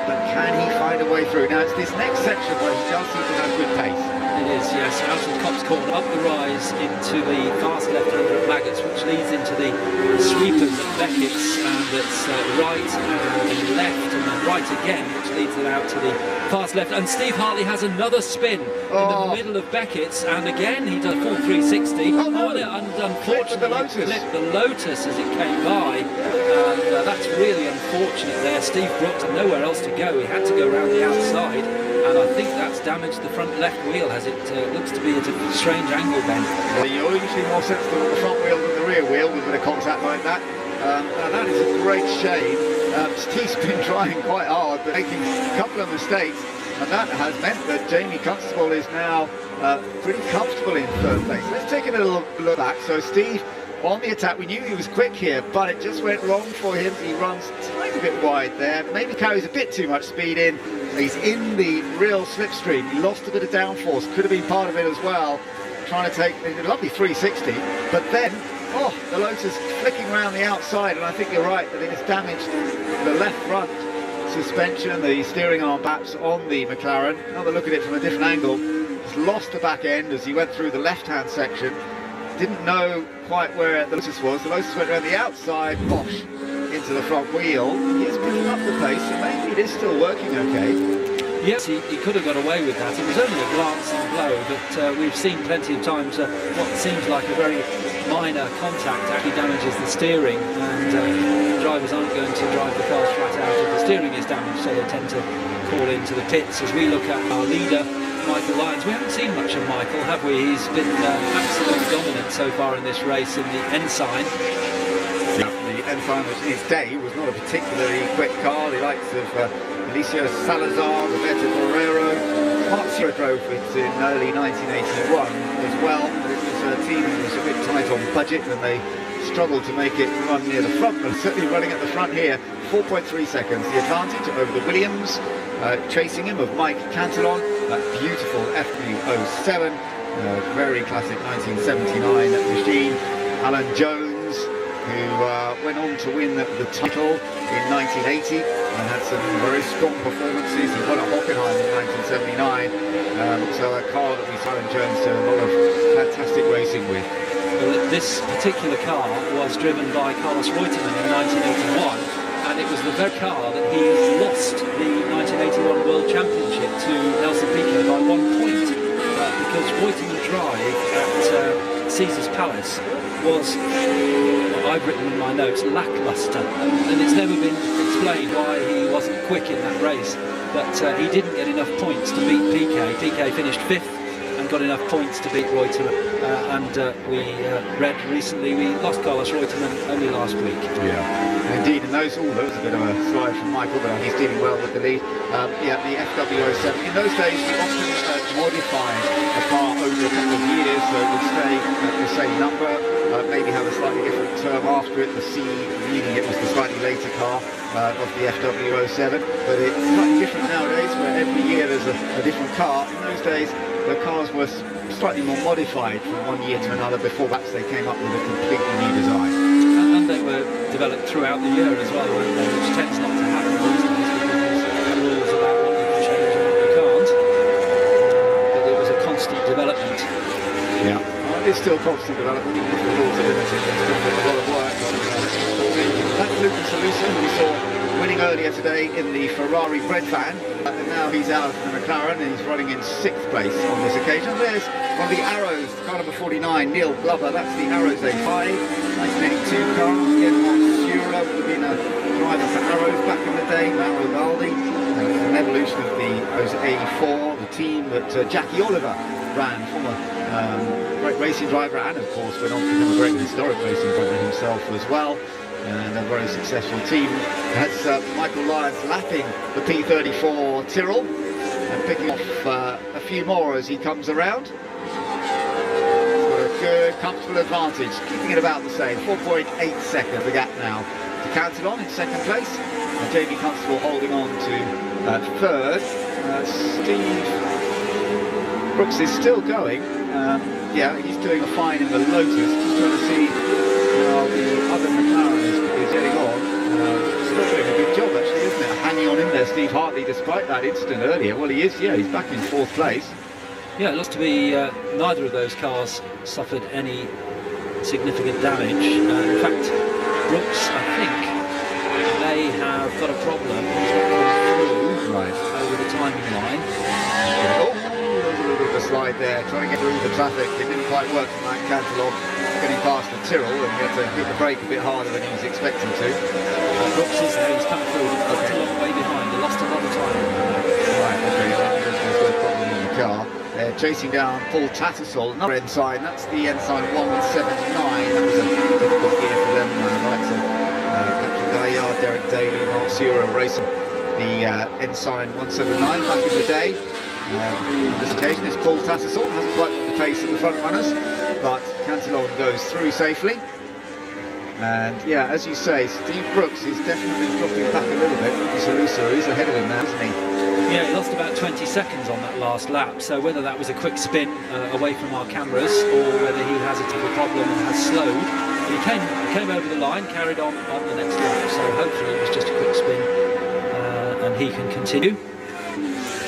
But can he find a way through? Now it's this next section where he does seem to have good pace. It is, yes, out of Copse Corner, up the rise into the fast left-hander at Maggots, which leads into the sweepers at Beckett's, and it's right and left, and then right again, which leads it out to the fast left. And Steve Hartley has another spin in the middle of Beckett's, and again he does a full 360. And unfortunately flipped the Lotus as it came by, and that's really unfortunate there. Steve Brooks had nowhere else to go. He had to go around the outside, and I think that's damaged the front left wheel as it looks to be at a strange angle then. Well, you're usually more sensitive on the front wheel than the rear wheel with a bit of contact like that. And that is a great shame. Steve's been trying quite hard, but making a couple of mistakes, and that has meant that Jamie Constable is now pretty comfortable in third place. Let's take a little look back. So Steve on the attack, we knew he was quick here, but it just went wrong for him. He runs a tiny bit wide there, maybe carries a bit too much speed in. He's in the real slipstream. He lost a bit of downforce, could have been part of it as well, trying to take a lovely 360, but then the Lotus flicking around the outside, and I think you're right that it has damaged the left front suspension, the steering arm perhaps on the McLaren. Another look at it from a different angle. He's lost the back end as he went through the left-hand section. Didn't know quite where the Lotus was. The Lotus went around the outside, bosh, into the front wheel. He is picking up the pace, so maybe it is still working okay. Yes, he could have got away with that. It was only a glancing blow, but we've seen plenty of times what seems like a very minor contact actually damages the steering, and drivers aren't going to drive the cars flat out if the steering is damaged, so they tend to call into the pits. As we look at our leader, Michael Lyons. We haven't seen much of Michael, have we? He's been absolutely dominant so far in this race in the Ensign. The Ensign was his day, was not a particularly quick car. The likes of Alicia Salazar, Roberto Borrero, Mark Stewart drove it in early 1981 as well. But it was a team that was a bit tight on budget and they struggled to make it run near the front, but certainly running at the front here. 4.3 seconds the advantage over the Williams. Chasing him of Mike Cantillon, that beautiful FB07, very classic 1979 machine. Alan Jones, who went on to win the title in 1980 and had some very strong performances. He won at Hockenheim in 1979. So a car that we saw Alan Jones do a lot of fantastic racing with. Well, this particular car was driven by Carlos Reutemann in 1981, and it was the very car that he lost the 1981 World Championship to Nelson Piquet by 1 point, because Reutemann Drive at Caesars Palace was, I've written in my notes, lacklustre, and it's never been explained why he wasn't quick in that race, but he didn't get enough points to beat Piquet. Piquet finished 5th and got enough points to beat Reutemann, and we read recently we lost Carlos Reutemann only last week. Yeah, indeed, and those, that was a bit of a slide from Michael, but he's dealing well with the lead. Yeah, the FW07. In those days, we often modified a car over a couple of years, so it would stay at the same number, maybe have a slightly different term after it. The C meaning it was the slightly later car of the FW07, but it's slightly different nowadays, where every year there's a different car. In those days, the cars were slightly more modified from one year to another before perhaps they came up with a completely new design. And they were developed throughout the year as well, weren't they? Which tends not to happen these days because there's rules about what you can change and what you can't. But it was a constant development. Yeah, well, it's still constant development. The rules are limited. There's still a lot of work on that's Lucas Alusa, who we saw winning earlier today in the Ferrari Bread Van, and now he's out of the McLaren and he's running in 6th place on this occasion. There's one of the Arrows, car number 49, Neil Glover. That's the Arrows A5, 1982 car. Again, Mark Stewart would have been a driver for Arrows back in the day. Mauro Baldi, an evolution of the Arrows A4, the team that Jackie Oliver ran, former great racing driver, and of course went on to become a great historic racing driver himself as well. And a very successful team. That's Michael Lyons lapping the P34 Tyrrell and picking off a few more as he comes around. He's got a good, comfortable advantage, keeping it about the same. 4.8 seconds the gap now to Cantillon in 2nd place. And Jamie Constable holding on to 3rd. Steve Brooks is still going. Yeah, he's doing a fine in the Lotus. Just trying to see how the other McLaren is getting on. Still doing a good job, actually, isn't it? Hanging on in there, Steve Hartley, despite that incident earlier. Well, he is, yeah, he's back in 4th place. Yeah, it looks to be neither of those cars suffered any significant damage. In fact, Brooks, I think, may have got a problem. He's not come through over the timing line. Oh, there's a little bit of a slide there, trying to get through the traffic. It didn't quite work for Mike Cantillon, getting past the Tyrrell, and he had to hit the brake a bit harder than he was expecting to. Brooks is there, he's come through, a long way behind. They lost a lot of time. Right, okay, there's a problem in the car. They're chasing down Paul Tattersall, another Ensign. That's the Ensign 179. That was a difficult year for them. Like Patrick Gaillard, Derek Daly, Mark Sura racing the Ensign 179 back in the day. On this occasion, it's Paul Tattersall. Hasn't quite got the pace of the front runners, but Cantillon goes through safely. And yeah, as you say, Steve Brooks is definitely dropping back a little bit. Lucas Alusa is ahead of him now, isn't he? Yeah, he lost about 20 seconds on that last lap, so whether that was a quick spin away from our cameras or whether he has a typical problem and has slowed, he came over the line, carried on the next lap, so hopefully it was just a quick spin and he can continue.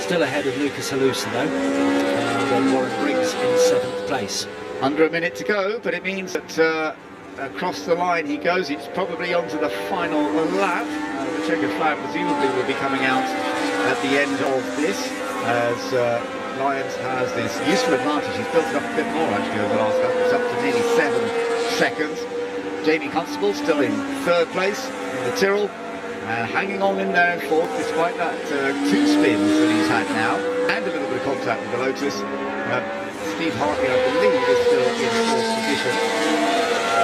Still ahead of Lucas Alusa though, then Warren Briggs in 7th place. Under a minute to go, but it means that across the line he goes. He's probably onto the final lap. The checkered flag presumably will be coming out at the end of this, as Lyons has this useful advantage. He's built it up a bit more actually over the last lap. It's up to nearly 7 seconds. Jamie Constable still in 3rd place in the Tyrrell, hanging on in there in 4th despite that 2 spins that he's had now, and a little bit of contact with the Lotus. Steve Hartley, I believe, is still in fourth position.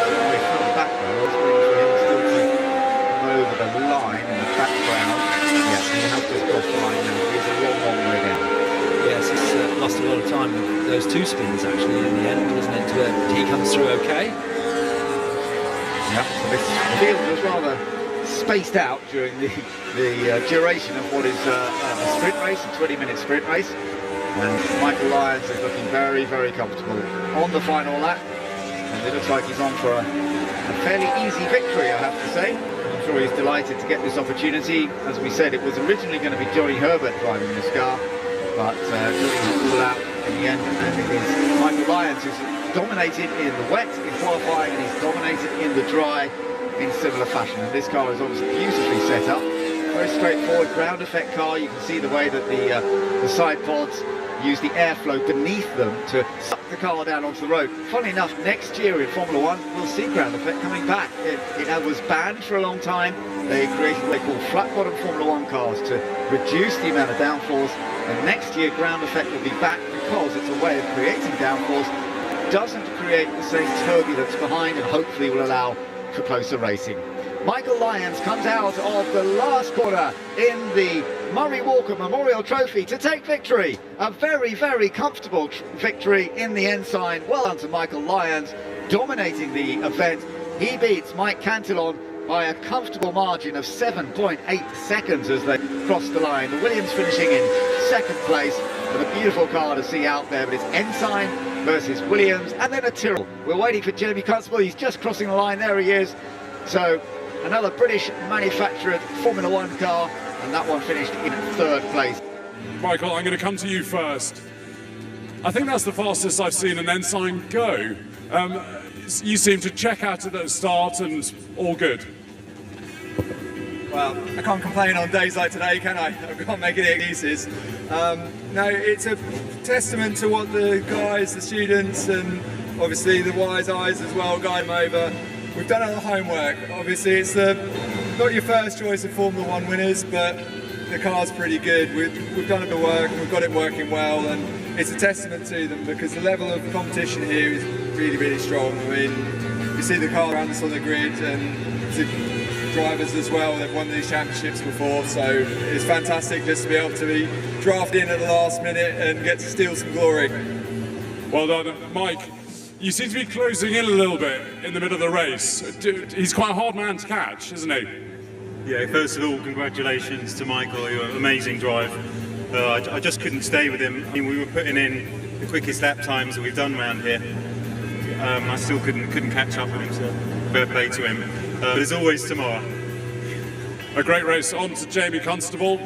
Away from the back row, it's waiting for him still to come over the line in the background. Yes, he has just crossed the line now. He's a long way down. Yes, he's lost a lot of time with those two spins actually in the end, wasn't it? He comes through okay. Yeah, so this field was rather spaced out during the duration of what is a sprint race, a 20-minute sprint race. And Michael Lyons is looking very, very comfortable on the final lap. And it looks like he's on for a fairly easy victory, I have to say. I'm sure he's delighted to get this opportunity. As we said, it was originally going to be Johnny Herbert driving this car, but Johnny pulled out in the end, and it is Michael Lyons who's dominated in the wet in qualifying, and he's dominated in the dry in similar fashion. And this car is obviously beautifully set up. Very straightforward ground effect car. You can see the way that the side pods use the airflow beneath them to suck the car down onto the road. Funnily enough, next year in Formula One, we'll see ground effect coming back. It was banned for a long time. They created what they call flat-bottom Formula One cars to reduce the amount of downforce. And next year, ground effect will be back because it's a way of creating downforce. Doesn't create the same turbulence behind, and hopefully will allow for closer racing. Michael Lyons comes out of the last corner in the Murray Walker Memorial Trophy to take victory. A very, very comfortable victory in the Ensign. Well done to Michael Lyons, dominating the event. He beats Mike Cantillon by a comfortable margin of 7.8 seconds as they cross the line. The Williams finishing in second place with a beautiful car to see out there, but it's Ensign versus Williams, and then a Tyrrell. We're waiting for Jamie Constable. He's just crossing the line. There he is. So another British manufactured Formula One car, and that one finished in third place. Michael, I'm going to come to you first. I think that's the fastest I've seen an Ensign go. You seem to check out at the start and all good. Well, I can't complain on days like today, can I? I can't make any excuses. No, it's a testament to what the guys, the students, and obviously the wise eyes as well guide them over. We've done our homework. Obviously, it's not your first choice of Formula One winners, but the car's pretty good. We've done the work, and we've got it working well, and it's a testament to them because the level of competition here is really, really strong. I mean, you see the car runs on the grid, and the drivers as well. They've won these championships before, so it's fantastic just to be able to be drafted in at the last minute and get to steal some glory. Well done, Mike. You seem to be closing in a little bit in the middle of the race. He's quite a hard man to catch, isn't he? Yeah, first of all, congratulations to Michael. You're an amazing drive. I just couldn't stay with him. I mean, we were putting in the quickest lap times that we've done around here. I still couldn't catch up with him, so fair play to him. But there's always tomorrow. A great race. On to Jamie Constable.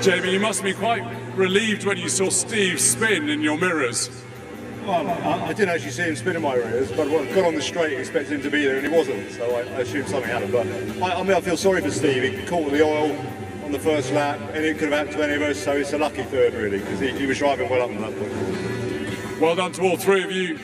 Jamie, you must be quite relieved when you saw Steve spin in your mirrors. Well, I didn't actually see him spin in my rears, but when I got on the straight, expected him to be there, and he wasn't, so I assumed something happened. But I mean, I feel sorry for Steve. He caught the oil on the first lap, and it could have happened to any of us, so it's a lucky third, really, because he was driving well up to that point. Well done to all three of you.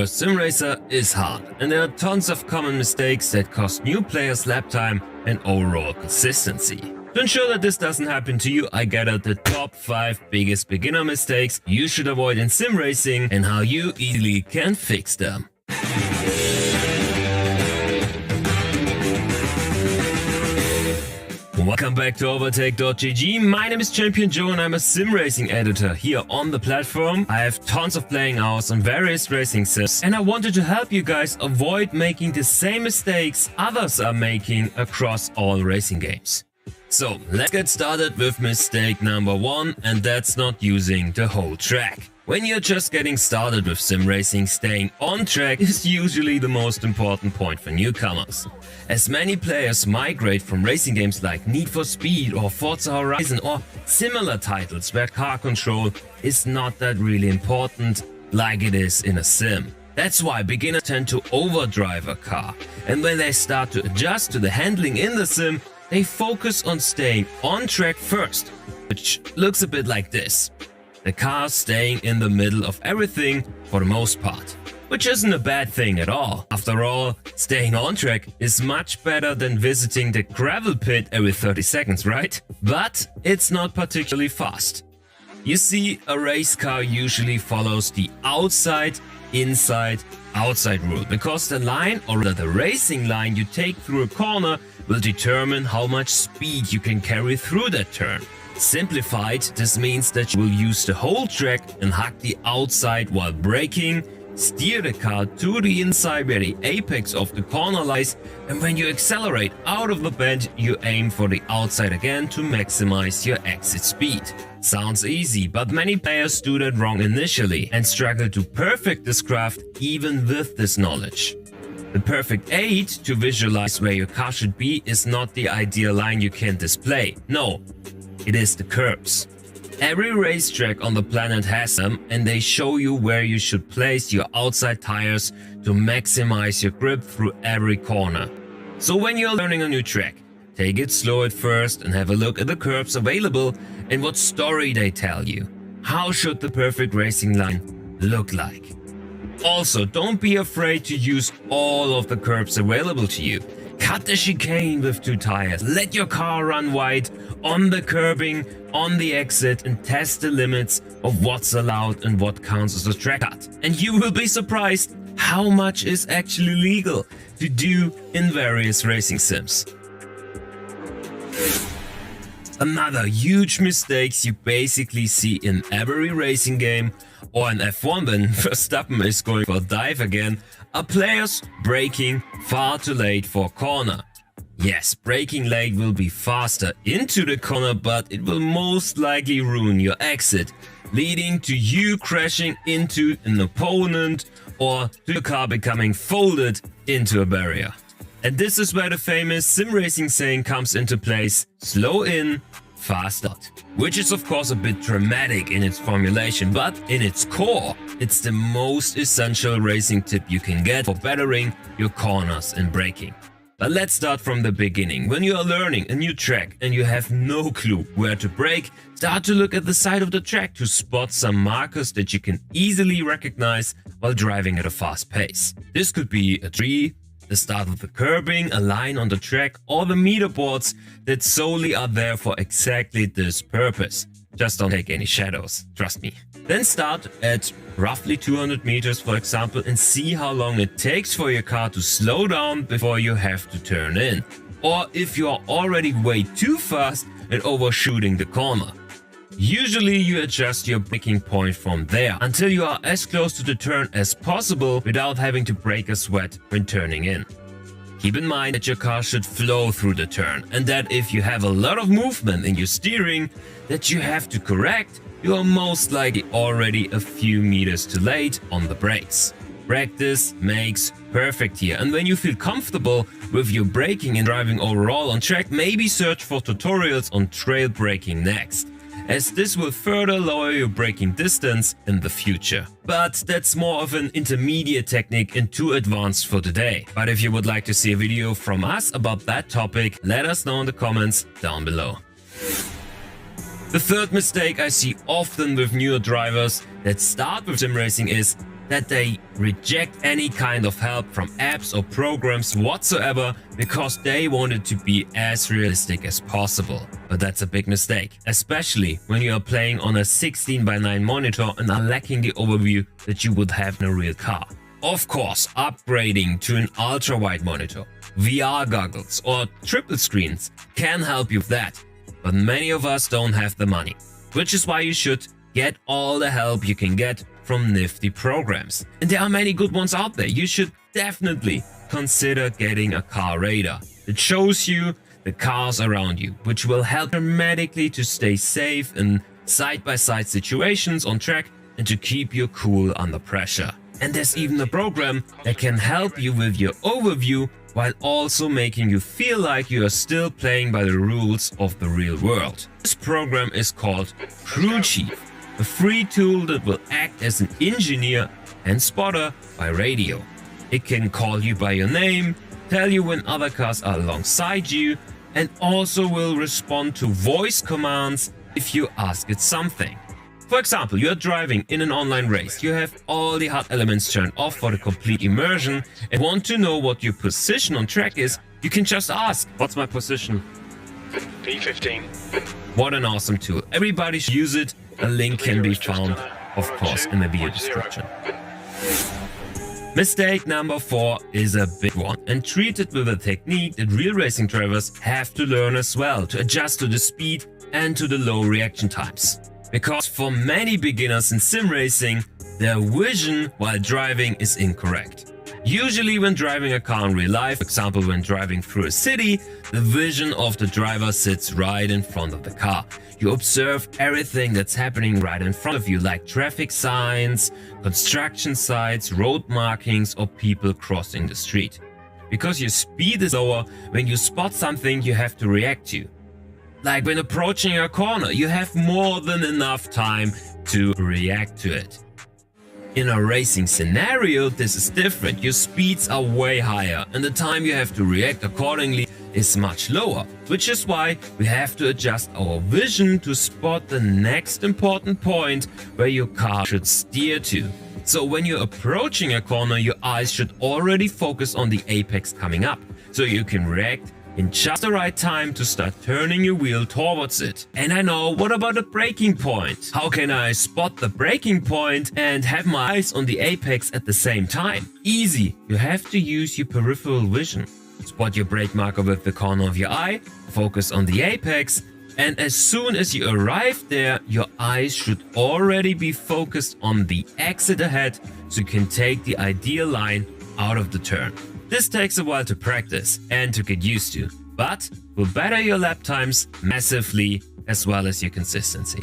a sim racer is hard, and there are tons of common mistakes that cost new players lap time and overall consistency. To ensure that this doesn't happen to you, I gathered the top 5 biggest beginner mistakes you should avoid in sim racing and how you easily can fix them. Welcome back to Overtake.gg. My name is Champion Joe and I'm a sim racing editor here on the platform. I have tons of playing hours on various racing sims and I wanted to help you guys avoid making the same mistakes others are making across all racing games. So let's get started with mistake number 1, and that's not using the whole track. When you're just getting started with sim racing, staying on track is usually the most important point for newcomers. As many players migrate from racing games like Need for Speed or Forza Horizon or similar titles where car control is not that really important like it is in a sim. That's why beginners tend to overdrive a car, and when they start to adjust to the handling in the sim, they focus on staying on track first, which looks a bit like this. The car staying in the middle of everything for the most part, which isn't a bad thing at all. After all, staying on track is much better than visiting the gravel pit every 30 seconds, right? But it's not particularly fast. You see, a race car usually follows the outside, inside, outside rule, because the line, or rather the racing line you take through a corner will determine how much speed you can carry through that turn. Simplified, this means that you will use the whole track and hug the outside while braking, steer the car to the inside where the apex of the corner lies, and when you accelerate out of the bend, you aim for the outside again to maximize your exit speed. Sounds easy, but many players do that wrong initially and struggle to perfect this craft even with this knowledge. The perfect aid to visualize where your car should be is not the ideal line you can display. No, it is the curbs. Every racetrack on the planet has them, and they show you where you should place your outside tires to maximize your grip through every corner. So when you're learning a new track, take it slow at first and have a look at the curbs available and what story they tell you. How should the perfect racing line look like? Also, don't be afraid to use all of the curbs available to you. Cut the chicane with 2 tires, let your car run wide on the curbing, on the exit, and test the limits of what's allowed and what counts as a track cut. And you will be surprised how much is actually legal to do in various racing sims. Another huge mistake you basically see in every racing game or in F1 when Verstappen is going for a dive again, are players braking far too late for a corner. Yes, braking late will be faster into the corner, but it will most likely ruin your exit, leading to you crashing into an opponent or to your car becoming folded into a barrier. And this is where the famous sim racing saying comes into place: slow in, fast out. Which is of course a bit dramatic in its formulation, but in its core, it's the most essential racing tip you can get for bettering your corners and braking. But let's start from the beginning. When you are learning a new track and you have no clue where to brake, start to look at the side of the track to spot some markers that you can easily recognize while driving at a fast pace. This could be a tree, the start of the curbing, a line on the track, or the meter boards that solely are there for exactly this purpose. Just don't take any shadows, trust me. Then start at roughly 200 meters, for example, and see how long it takes for your car to slow down before you have to turn in. Or if you are already way too fast and overshooting the corner. Usually you adjust your braking point from there until you are as close to the turn as possible without having to break a sweat when turning in. Keep in mind that your car should flow through the turn, and that if you have a lot of movement in your steering that you have to correct, you are most likely already a few meters too late on the brakes. Practice makes perfect here, and when you feel comfortable with your braking and driving overall on track, maybe search for tutorials on trail braking next, as this will further lower your braking distance in the future. But that's more of an intermediate technique and too advanced for today. But if you would like to see a video from us about that topic, let us know in the comments down below. The third mistake I see often with newer drivers that start with sim racing is that they reject any kind of help from apps or programs whatsoever because they want it to be as realistic as possible. But that's a big mistake, especially when you are playing on a 16:9 monitor and are lacking the overview that you would have in a real car. Of course, upgrading to an ultra-wide monitor, VR goggles or triple screens can help you with that, but many of us don't have the money, which is why you should get all the help you can get from nifty programs. And there are many good ones out there. You should definitely consider getting a car radar. It shows you the cars around you, which will help dramatically to stay safe in side-by-side situations on track and to keep you cool under pressure. And there's even a program that can help you with your overview while also making you feel like you are still playing by the rules of the real world. This program is called Crew Chief, a free tool that will act as an engineer and spotter by radio. It can call you by your name, tell you when other cars are alongside you, and also will respond to voice commands if you ask it something. For example, you're driving in an online race, you have all the HUD elements turned off for the complete immersion and want to know what your position on track is, you can just ask, "What's my position?" P15. What an awesome tool. Everybody should use it. A link can be found, of course, in the video description. Mistake number 4 is a big one and treated with a technique that real racing drivers have to learn as well to adjust to the speed and to the low reaction times. Because for many beginners in sim racing, their vision while driving is incorrect. Usually when driving a car in real life, for example when driving through a city, the vision of the driver sits right in front of the car. You observe everything that's happening right in front of you, like traffic signs, construction sites, road markings, or people crossing the street. Because your speed is lower, when you spot something you have to react to. Like when approaching a corner, you have more than enough time to react to it. In a racing scenario, this is different. Your speeds are way higher and the time you have to react accordingly is much lower, which is why we have to adjust our vision to spot the next important point where your car should steer to. So when you're approaching a corner, your eyes should already focus on the apex coming up, so you can react in just the right time to start turning your wheel towards it. And I know, what about the braking point? How can I spot the braking point and have my eyes on the apex at the same time? Easy, you have to use your peripheral vision. Spot your brake marker with the corner of your eye, focus on the apex, and as soon as you arrive there, your eyes should already be focused on the exit ahead so you can take the ideal line out of the turn. This takes a while to practice and to get used to, but will better your lap times massively as well as your consistency.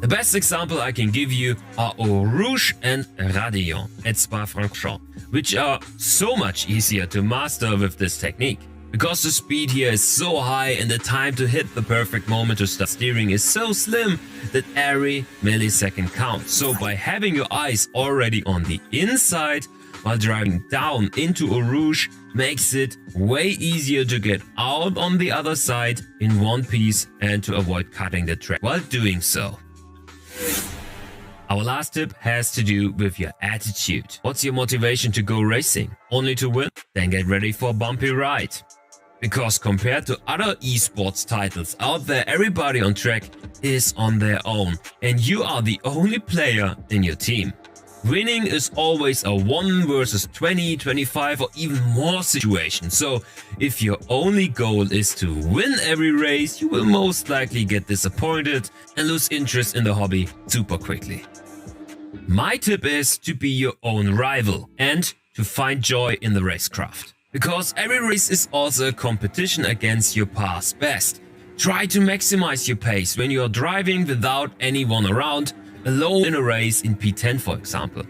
The best example I can give you are Eau Rouge and Raidillon at Spa-Francorchamps, which are so much easier to master with this technique. Because the speed here is so high and the time to hit the perfect moment to start steering is so slim that every millisecond counts. So by having your eyes already on the inside while driving down into Eau Rouge makes it way easier to get out on the other side in one piece and to avoid cutting the track while doing so. Our last tip has to do with your attitude. What's your motivation to go racing? Only to win? Then get ready for a bumpy ride. Because compared to other esports titles out there, everybody on track is on their own and you are the only player in your team. Winning is always a 1 versus 20, 25 or even more situation. So if your only goal is to win every race, you will most likely get disappointed and lose interest in the hobby super quickly. My tip is to be your own rival and to find joy in the racecraft. Because every race is also a competition against your past best. Try to maximize your pace when you are driving without anyone around, alone in a race in P10 for example.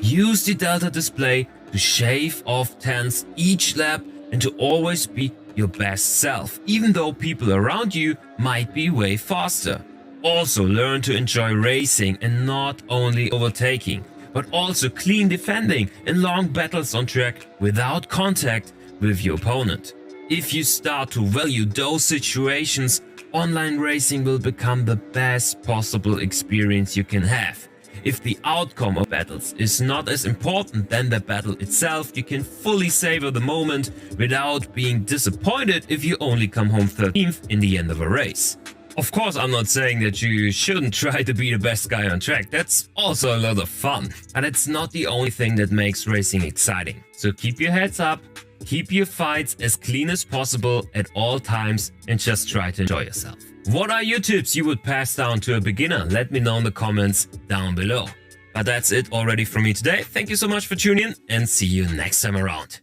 Use the Delta display to shave off tenths each lap and to always be your best self, even though people around you might be way faster. Also learn to enjoy racing and not only overtaking, but also clean defending and long battles on track without contact with your opponent. If you start to value those situations, online racing will become the best possible experience you can have. If the outcome of battles is not as important than the battle itself, you can fully savor the moment without being disappointed if you only come home 13th in the end of a race. Of course, I'm not saying that you shouldn't try to be the best guy on track. That's also a lot of fun. But it's not the only thing that makes racing exciting. So keep your heads up, keep your fights as clean as possible at all times, and just try to enjoy yourself. What are your tips you would pass down to a beginner? Let me know in the comments down below. But that's it already from me today. Thank you so much for tuning in, and see you next time around.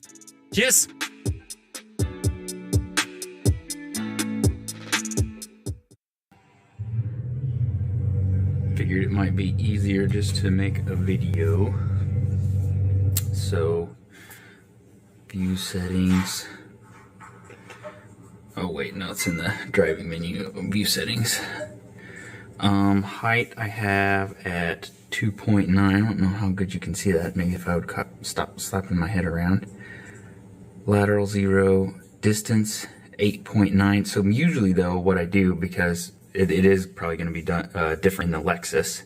Cheers! Figured it might be easier just to make a video. So, view settings. Oh wait, no, it's in the driving menu. View settings. Height I have at 2.9. I don't know how good you can see that. Maybe if I would stop slapping my head around. Lateral 0. Distance 8.9. So usually though, what I do, because it is probably going to be different in the Lexus,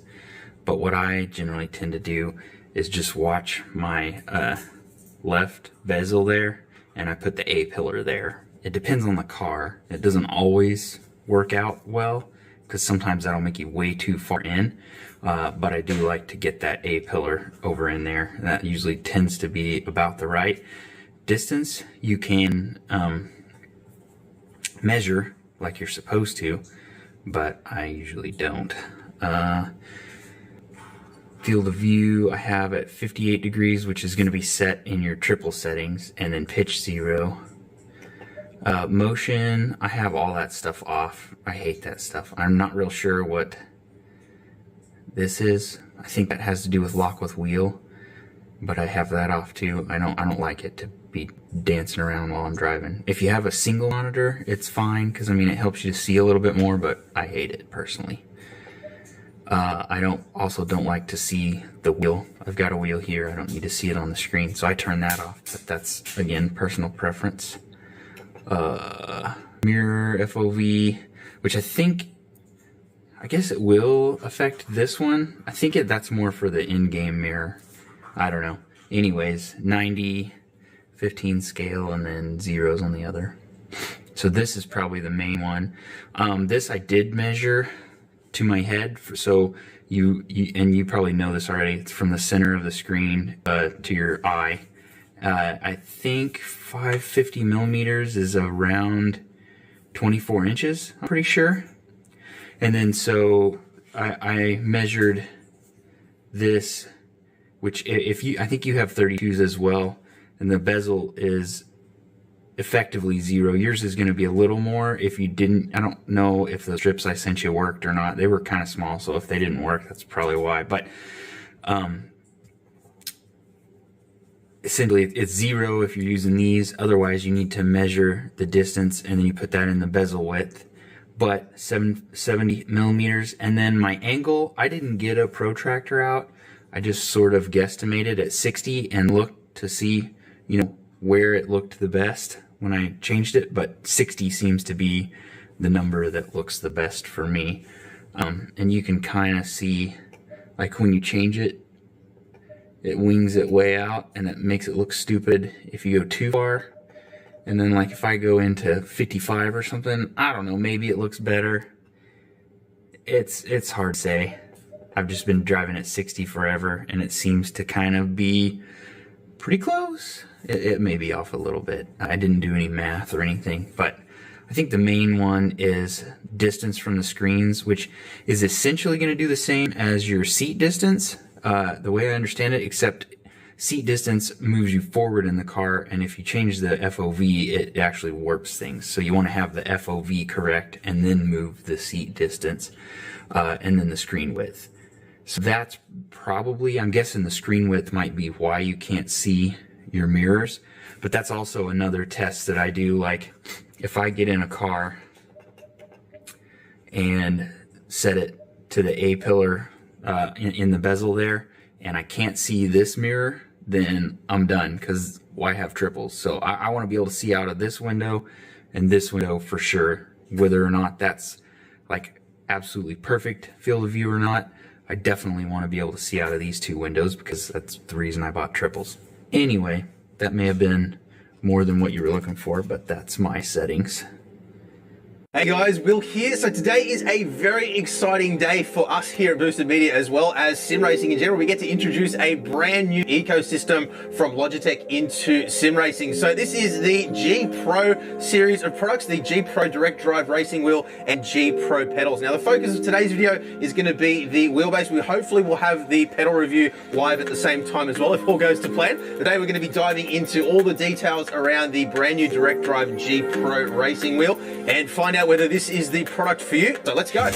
but what I generally tend to do is just watch my left bezel there, and I put the A-pillar there. It depends on the car. It doesn't always work out well, because sometimes that'll make you way too far in, but I do like to get that A-pillar over in there. That usually tends to be about the right distance. You can measure like you're supposed to, but I usually don't. Field of view I have at 58 degrees, which is going to be set in your triple settings, and then pitch 0. Motion, I have all that stuff off. I hate that stuff. I'm not real sure what this is. I think that has to do with lock with wheel, but I have that off too. I don't like it to be dancing around while I'm driving. If you have a single monitor, it's fine, because I mean it helps you to see a little bit more, but I hate it personally. I also don't like to see the wheel. I've got a wheel here. I don't need to see it on the screen, so I turn that off, but that's again personal preference. Mirror FOV, which I guess it will affect this one. I think that's more for the in-game mirror. I don't know. Anyways, 90, 15 scale, and then zeros on the other. So this is probably the main one. This I did measure to my head, so you probably know this already. It's from the center of the screen to your eye. I think 550 millimeters is around 24 inches, I'm pretty sure. And then so I measured this, which I think you have 32s as well, and the bezel is effectively 0. Yours is going to be a little more. If you didn't, I don't know if the strips I sent you worked or not. They were kind of small, so if they didn't work, that's probably why. But essentially it's 0 if you're using these. Otherwise you need to measure the distance, and then you put that in the bezel width. But 70 millimeters. And then my angle, I didn't get a protractor out. I just sort of guesstimated at 60 and looked to see, where it looked the best when I changed it. But 60 seems to be the number that looks the best for me. And you can kind of see, like when you change it, it wings it way out, and it makes it look stupid if you go too far. And then like if I go into 55 or something, I don't know, maybe it looks better. It's hard to say. I've just been driving at 60 forever, and it seems to kind of be pretty close. It may be off a little bit. I didn't do any math or anything, but I think the main one is distance from the screens, which is essentially going to do the same as your seat distance, the way I understand it, except seat distance moves you forward in the car, and if you change the FOV, it actually warps things. So you want to have the FOV correct, and then move the seat distance, and then the screen width. So that's probably, I'm guessing the screen width might be why you can't see your mirrors, but that's also another test that I do. Like if I get in a car and set it to the A-pillar in the bezel there, and I can't see this mirror, then I'm done, because why have triples? So I want to be able to see out of this window and this window for sure. Whether or not that's like absolutely perfect field of view or not, I definitely want to be able to see out of these two windows because that's the reason I bought triples. Anyway, that may have been more than what you were looking for, but that's my settings. Hey guys, Will here. So today is a very exciting day for us here at Boosted Media as well as sim racing in general. We get to introduce a brand new ecosystem from Logitech into sim racing. So this is the G Pro series of products, the G Pro Direct Drive Racing Wheel and G Pro pedals. Now the focus of today's video is going to be the wheelbase. We hopefully will have the pedal review live at the same time as well if all goes to plan. Today we're going to be diving into all the details around the brand new Direct Drive G Pro Racing Wheel and find out whether this is the product for you. So let's go.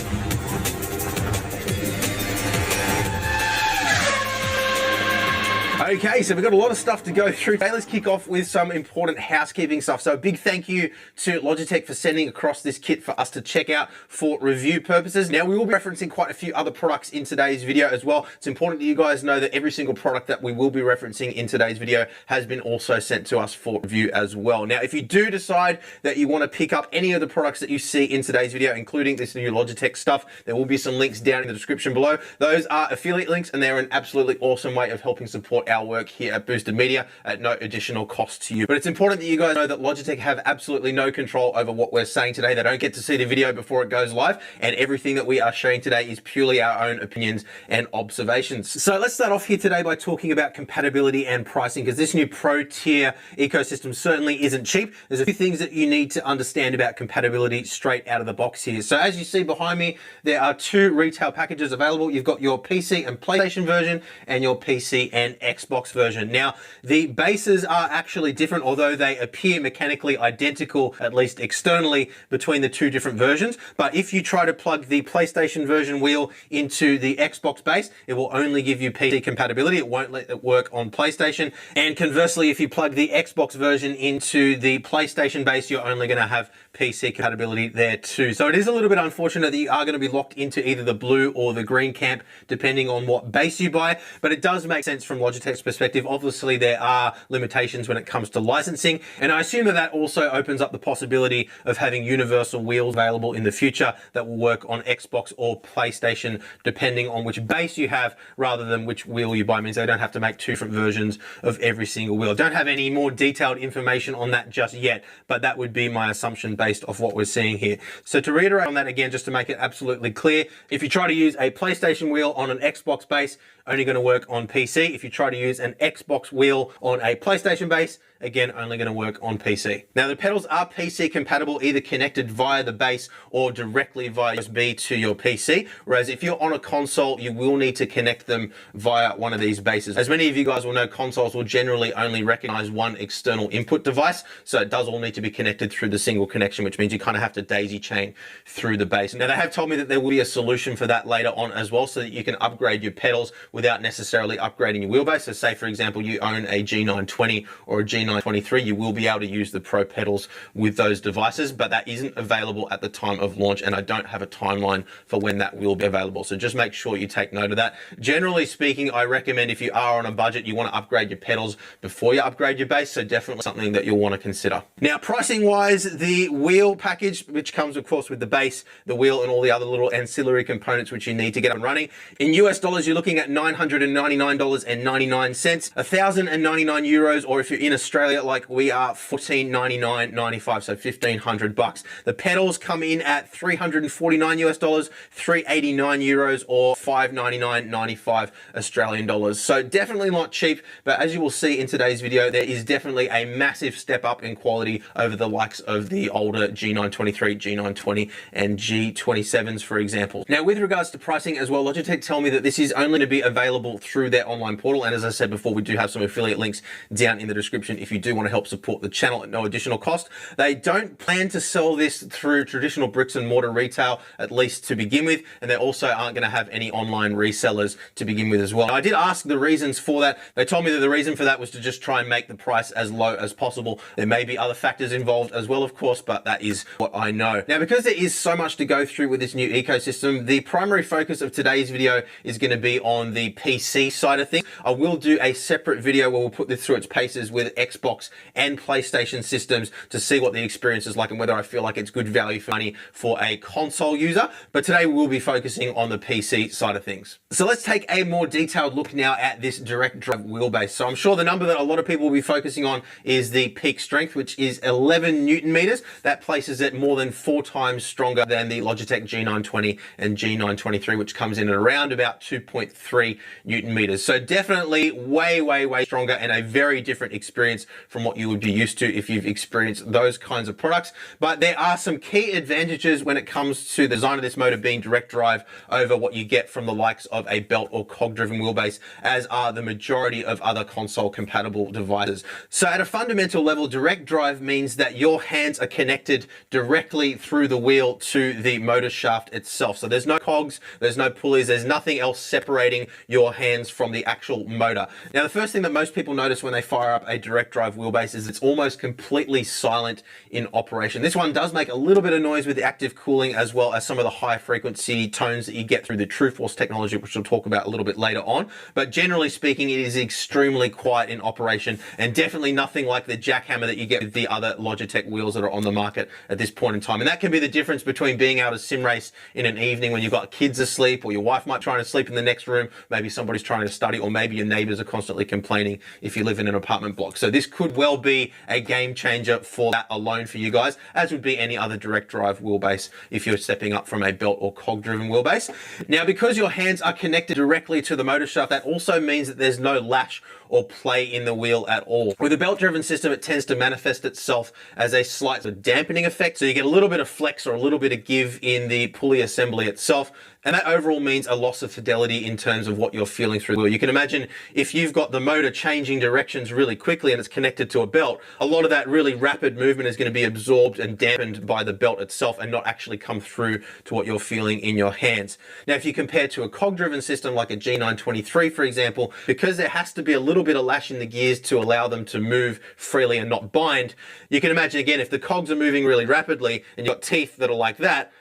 Okay, so we've got a lot of stuff to go through today. Let's kick off with some important housekeeping stuff. So a big thank you to Logitech for sending across this kit for us to check out for review purposes. Now, we will be referencing quite a few other products in today's video as well. It's important that you guys know that every single product that we will be referencing in today's video has been also sent to us for review as well. Now, if you do decide that you want to pick up any of the products that you see in today's video, including this new Logitech stuff, there will be some links down in the description below. Those are affiliate links and they're an absolutely awesome way of helping support our work here at Boosted Media at no additional cost to you. But it's important that you guys know that Logitech have absolutely no control over what we're saying today. They don't get to see the video before it goes live, and everything that we are sharing today is purely our own opinions and observations. So let's start off here today by talking about compatibility and pricing, because this new Pro tier ecosystem certainly isn't cheap. There's a few things that you need to understand about compatibility straight out of the box here. So as you see behind me, there are two retail packages available. You've got your PC and PlayStation version and your PC and Xbox version. Now, the bases are actually different, although they appear mechanically identical, at least externally, between the two different versions. But if you try to plug the PlayStation version wheel into the Xbox base, it will only give you PC compatibility. It won't let it work on PlayStation. And conversely, if you plug the Xbox version into the PlayStation base, you're only going to have PC compatibility there too. So it is a little bit unfortunate that you are going to be locked into either the blue or the green camp, depending on what base you buy. But it does make sense from Logitech's perspective. Obviously, there are limitations when it comes to licensing. And I assume that that also opens up the possibility of having universal wheels available in the future that will work on Xbox or PlayStation, depending on which base you have, rather than which wheel you buy. It means they don't have to make two different versions of every single wheel. I don't have any more detailed information on that just yet, but that would be my assumption based off what we're seeing here. So to reiterate on that again, just to make it absolutely clear, if you try to use a PlayStation wheel on an Xbox base, only going to work on PC. If you try to use an Xbox wheel on a PlayStation base, again, only going to work on PC. Now, the pedals are PC compatible, either connected via the base or directly via USB to your PC. Whereas if you're on a console, you will need to connect them via one of these bases. As many of you guys will know, consoles will generally only recognize one external input device. So it does all need to be connected through the single connection, which means you kind of have to daisy chain through the base. Now, they have told me that there will be a solution for that later on as well, so that you can upgrade your pedals without necessarily upgrading your wheelbase. So say, for example, you own a G920 or a G923, you will be able to use the Pro pedals with those devices, but that isn't available at the time of launch, and I don't have a timeline for when that will be available. So just make sure you take note of that. Generally speaking, I recommend if you are on a budget, you want to upgrade your pedals before you upgrade your base, so definitely something that you'll want to consider. Now, pricing wise, the wheel package, which comes of course with the base, the wheel, and all the other little ancillary components which you need to get them running, in US dollars, you're looking at $999.99, 1,099 euros, or if you're in Australia like we are, $1499.95, so $1,500. The pedals come in at $349 US dollars, 389 euros, or 599.95 Australian dollars. So definitely not cheap, but as you will see in today's video, there is definitely a massive step up in quality over the likes of the older G923, G920, and G27s, for example. Now, with regards to pricing as well, Logitech tell me that this is only to be available through their online portal. And as I said before, we do have some affiliate links down in the description if you do want to help support the channel at no additional cost. They don't plan to sell this through traditional bricks and mortar retail, at least to begin with, and they also aren't going to have any online resellers to begin with as well. Now, I did ask the reasons for that. They told me that the reason for that was to just try and make the price as low as possible. There may be other factors involved as well, of course, but that is what I know. Now, because there is so much to go through with this new ecosystem, the primary focus of today's video is going to be on the PC side of things. I will do a separate video where we'll put this through its paces with Xbox Xbox and PlayStation systems to see what the experience is like and whether I feel like it's good value for money for a console user. But today we'll be focusing on the PC side of things. So let's take a more detailed look now at this direct drive wheelbase. So I'm sure the number that a lot of people will be focusing on is the peak strength, which is 11 Newton meters. That places it more than 4 times stronger than the Logitech G920 and G923, which comes in at around about 2.3 Newton meters. So definitely way stronger and a very different experience from what you would be used to if you've experienced those kinds of products. But there are some key advantages when it comes to the design of this motor being direct drive over what you get from the likes of a belt or cog driven wheelbase, as are the majority of other console compatible devices. So at a fundamental level, direct drive means that your hands are connected directly through the wheel to the motor shaft itself. So there's no cogs, there's no pulleys, there's nothing else separating your hands from the actual motor. Now, the first thing that most people notice when they fire up a direct drive wheelbase is it's almost completely silent in operation. This one does make a little bit of noise with the active cooling, as well as some of the high frequency tones that you get through the TrueForce technology, which we'll talk about a little bit later on. But generally speaking, it is extremely quiet in operation, and definitely nothing like the jackhammer that you get with the other Logitech wheels that are on the market at this point in time. And that can be the difference between being able to sim race in an evening when you've got kids asleep, or your wife might try to sleep in the next room, maybe somebody's trying to study, or maybe your neighbors are constantly complaining if you live in an apartment block. So this could well be a game changer for that alone for you guys, as would be any other direct drive wheelbase if you're stepping up from a belt or cog driven wheelbase. Now, because your hands are connected directly to the motor shaft, that also means that there's no lash or play in the wheel at all. With a belt driven system, it tends to manifest itself as a slight dampening effect. So you get a little bit of flex or a little bit of give in the pulley assembly itself. And that overall means a loss of fidelity in terms of what you're feeling through the wheel. You can imagine if you've got the motor changing directions really quickly and it's connected to a belt, a lot of that really rapid movement is going to be absorbed and dampened by the belt itself and not actually come through to what you're feeling in your hands. Now, if you compare to a cog-driven system like a G923, for example, because there has to be a little bit of lash in the gears to allow them to move freely and not bind, you can imagine, again, if the cogs are moving really rapidly and you've got teeth that are like that,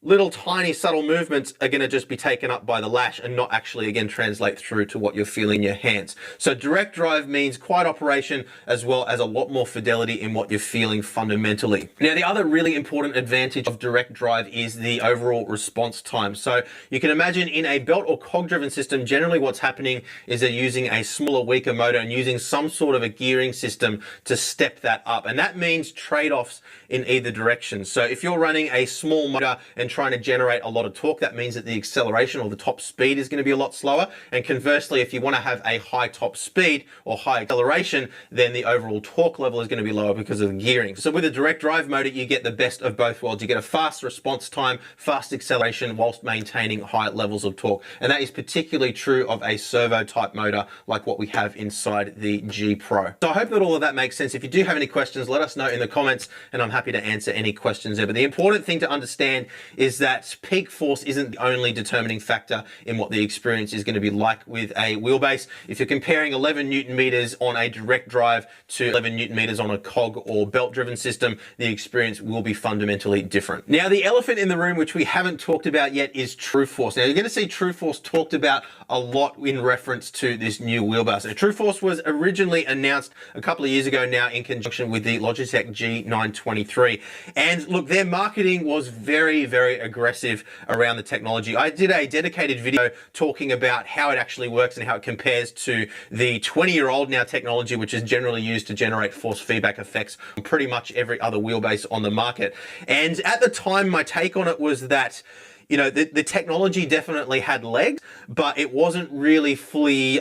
little tiny subtle movements are going to just be taken up by the lash and not actually, again, translate through to what you're feeling in your hands. So direct drive means quiet operation as well as a lot more fidelity in what you're feeling fundamentally. Now, the other really important advantage of direct drive is the overall response time. So you can imagine in a belt or cog driven system, generally what's happening is they're using a smaller, weaker motor and using some sort of a gearing system to step that up. And that means trade-offs in either direction. So if you're running a small motor and trying to generate a lot of torque, that means that the acceleration or the top speed is going to be a lot slower. And conversely, if you want to have a high top speed or high acceleration, then the overall torque level is going to be lower because of the gearing. So with a direct drive motor, you get the best of both worlds. You get a fast response time, fast acceleration, whilst maintaining high levels of torque. And that is particularly true of a servo type motor like what we have inside the G Pro. So I hope that all of that makes sense. If you do have any questions, let us know in the comments and I'm happy to answer any questions there. But the important thing to understand is that peak force isn't the only determining factor in what the experience is going to be like with a wheelbase. If you're comparing 11 Newton meters on a direct drive to 11 Newton meters on a cog or belt driven system, the experience will be fundamentally different. Now, the elephant in the room, which we haven't talked about yet, is TrueForce. Now, you're going to see TrueForce talked about a lot in reference to this new wheelbase. Now, TrueForce was originally announced a couple of years ago now in conjunction with the Logitech G923. And look, their marketing was very aggressive around the technology. I did a dedicated video talking about how it actually works and how it compares to the 20-year-old now technology, which is generally used to generate force feedback effects on pretty much every other wheelbase on the market. And at the time, my take on it was that, you know, the technology definitely had legs, but it wasn't really fully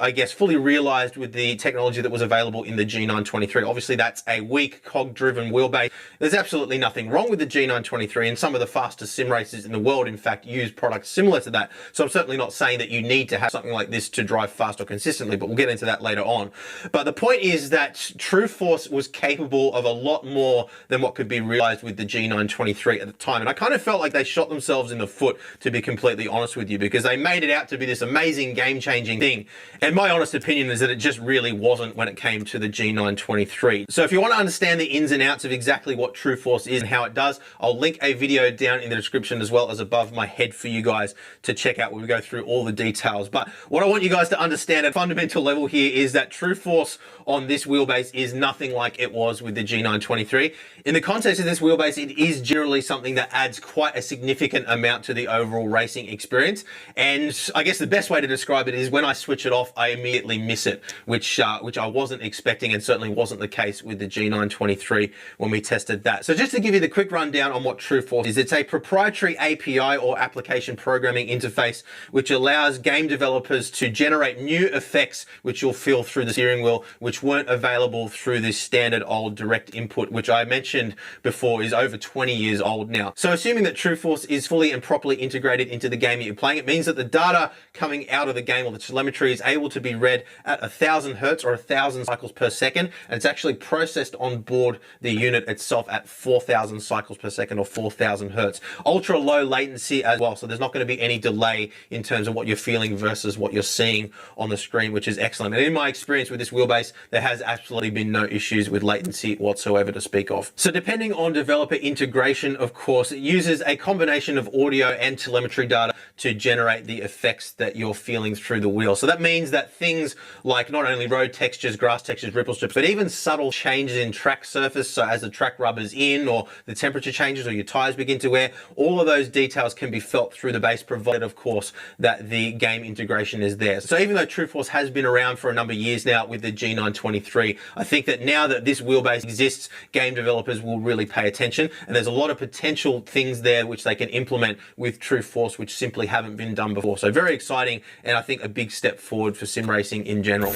realized with the technology that was available in the G923. Obviously, that's a weak cog-driven wheelbase. There's absolutely nothing wrong with the G923, and some of the fastest sim racers in the world, in fact, use products similar to that. So I'm certainly not saying that you need to have something like this to drive fast or consistently, but we'll get into that later on. But the point is that TrueForce was capable of a lot more than what could be realized with the G923 at the time. And I kind of felt like they shot themselves in the foot input, to be completely honest with you, because they made it out to be this amazing game-changing thing. And my honest opinion is that it just really wasn't when it came to the G923. So if you want to understand the ins and outs of exactly what TrueForce is and how it does, I'll link a video down in the description as well as above my head for you guys to check out where we go through all the details. But what I want you guys to understand at a fundamental level here is that TrueForce on this wheelbase is nothing like it was with the G923. In the context of this wheelbase, it is generally something that adds quite a significant amount to the overall racing experience. And I guess the best way to describe it is when I switch it off, I immediately miss it, which I wasn't expecting, and certainly wasn't the case with the G923 when we tested that. So just to give you the quick rundown on what TrueForce is, it's a proprietary API or application programming interface which allows game developers to generate new effects which you'll feel through the steering wheel, which weren't available through this standard old direct input, which I mentioned before is over 20 years old now. So assuming that TrueForce is fully and properly integrated into the game that you're playing, it means that the data coming out of the game, or the telemetry, is able to be read at 1000 hertz or 1000 cycles per second, and it's actually processed on board the unit itself at 4000 cycles per second or 4000 hertz. Ultra low latency as well, so there's not going to be any delay in terms of what you're feeling versus what you're seeing on the screen, which is excellent. And in my experience with this wheelbase, there has absolutely been no issues with latency whatsoever to speak of. So depending on developer integration, of course, it uses a combination of audio and telemetry data to generate the effects that you're feeling through the wheel. So that means that things like not only road textures, grass textures, ripple strips, but even subtle changes in track surface, so as the track rubbers in or the temperature changes or your tires begin to wear, all of those details can be felt through the base, provided of course that the game integration is there. So even though TrueForce has been around for a number of years now with the G923, I think that now that this wheelbase exists, game developers will really pay attention, and there's a lot of potential things there which they can implement with TrueForce which simply haven't been done before. So very exciting, and I think a big step forward for sim racing in general.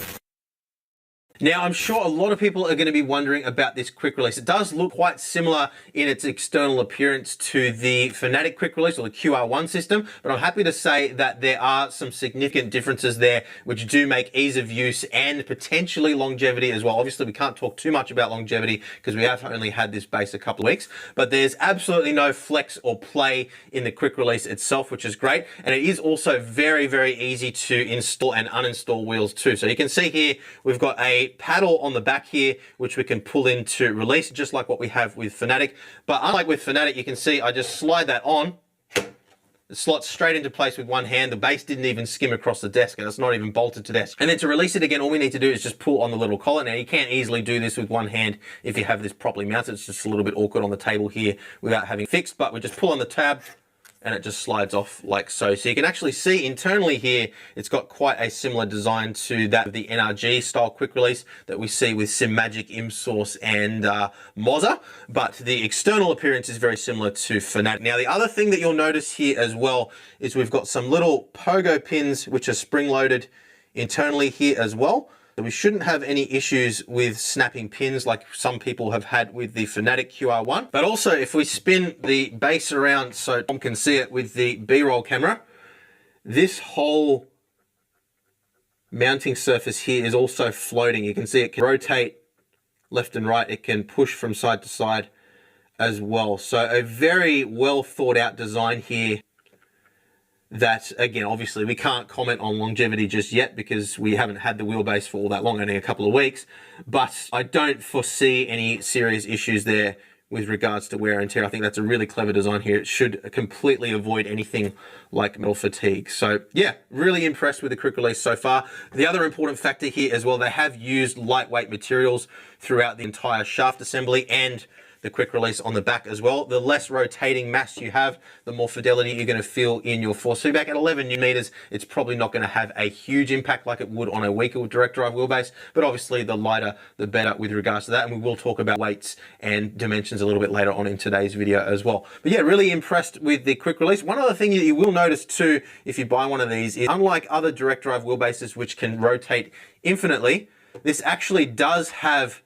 Now, I'm sure a lot of people are going to be wondering about this quick release. It does look quite similar in its external appearance to the Fanatec quick release or the QR1 system, but I'm happy to say that there are some significant differences there which do make ease of use and potentially longevity as well. Obviously, we can't talk too much about longevity because we have only had this base a couple of weeks, but there's absolutely no flex or play in the quick release itself, which is great. And it is also very, very easy to install and uninstall wheels too. So you can see here, we've got a paddle on the back here which we can pull into release, just like what we have with Fanatec. But unlike with Fanatec, you can see I just slide that on, it slots straight into place with one hand. The base didn't even skim across the desk, and it's not even bolted to desk. And then to release it again, all we need to do is just pull on the little collar. Now you can't easily do this with one hand if you have this properly mounted. It's just a little bit awkward on the table here without having fixed, but we just pull on the tab and it just slides off like so. So you can actually see internally here, it's got quite a similar design to that of the NRG style quick release that we see with SimMagic, ImSource, and Mozza, but the external appearance is very similar to Fanatec. Now, the other thing that you'll notice here as well is we've got some little pogo pins which are spring-loaded internally here as well. So we shouldn't have any issues with snapping pins like some people have had with the Fanatec QR1. But also, if we spin the base around so Tom can see it with the B-roll camera, this whole mounting surface here is also floating. You can see it can rotate left and right. It can push from side to side as well. So a very well thought out design here that, again, obviously we can't comment on longevity just yet because we haven't had the wheelbase for all that long, only a couple of weeks, but I don't foresee any serious issues there with regards to wear and tear. I think that's a really clever design here. It should completely avoid anything like metal fatigue. So yeah, really impressed with the quick release so far. The other important factor here as well, they have used lightweight materials throughout the entire shaft assembly and the quick release on the back as well. The less rotating mass you have, the more fidelity you're going to feel in your force feedback. At 11 Newton meters, it's probably not going to have a huge impact like it would on a weaker direct drive wheelbase, but obviously the lighter, the better with regards to that. And we will talk about weights and dimensions a little bit later on in today's video as well. But yeah, really impressed with the quick release. One other thing that you will notice too, if you buy one of these, is unlike other direct drive wheelbases, which can rotate infinitely, this actually does have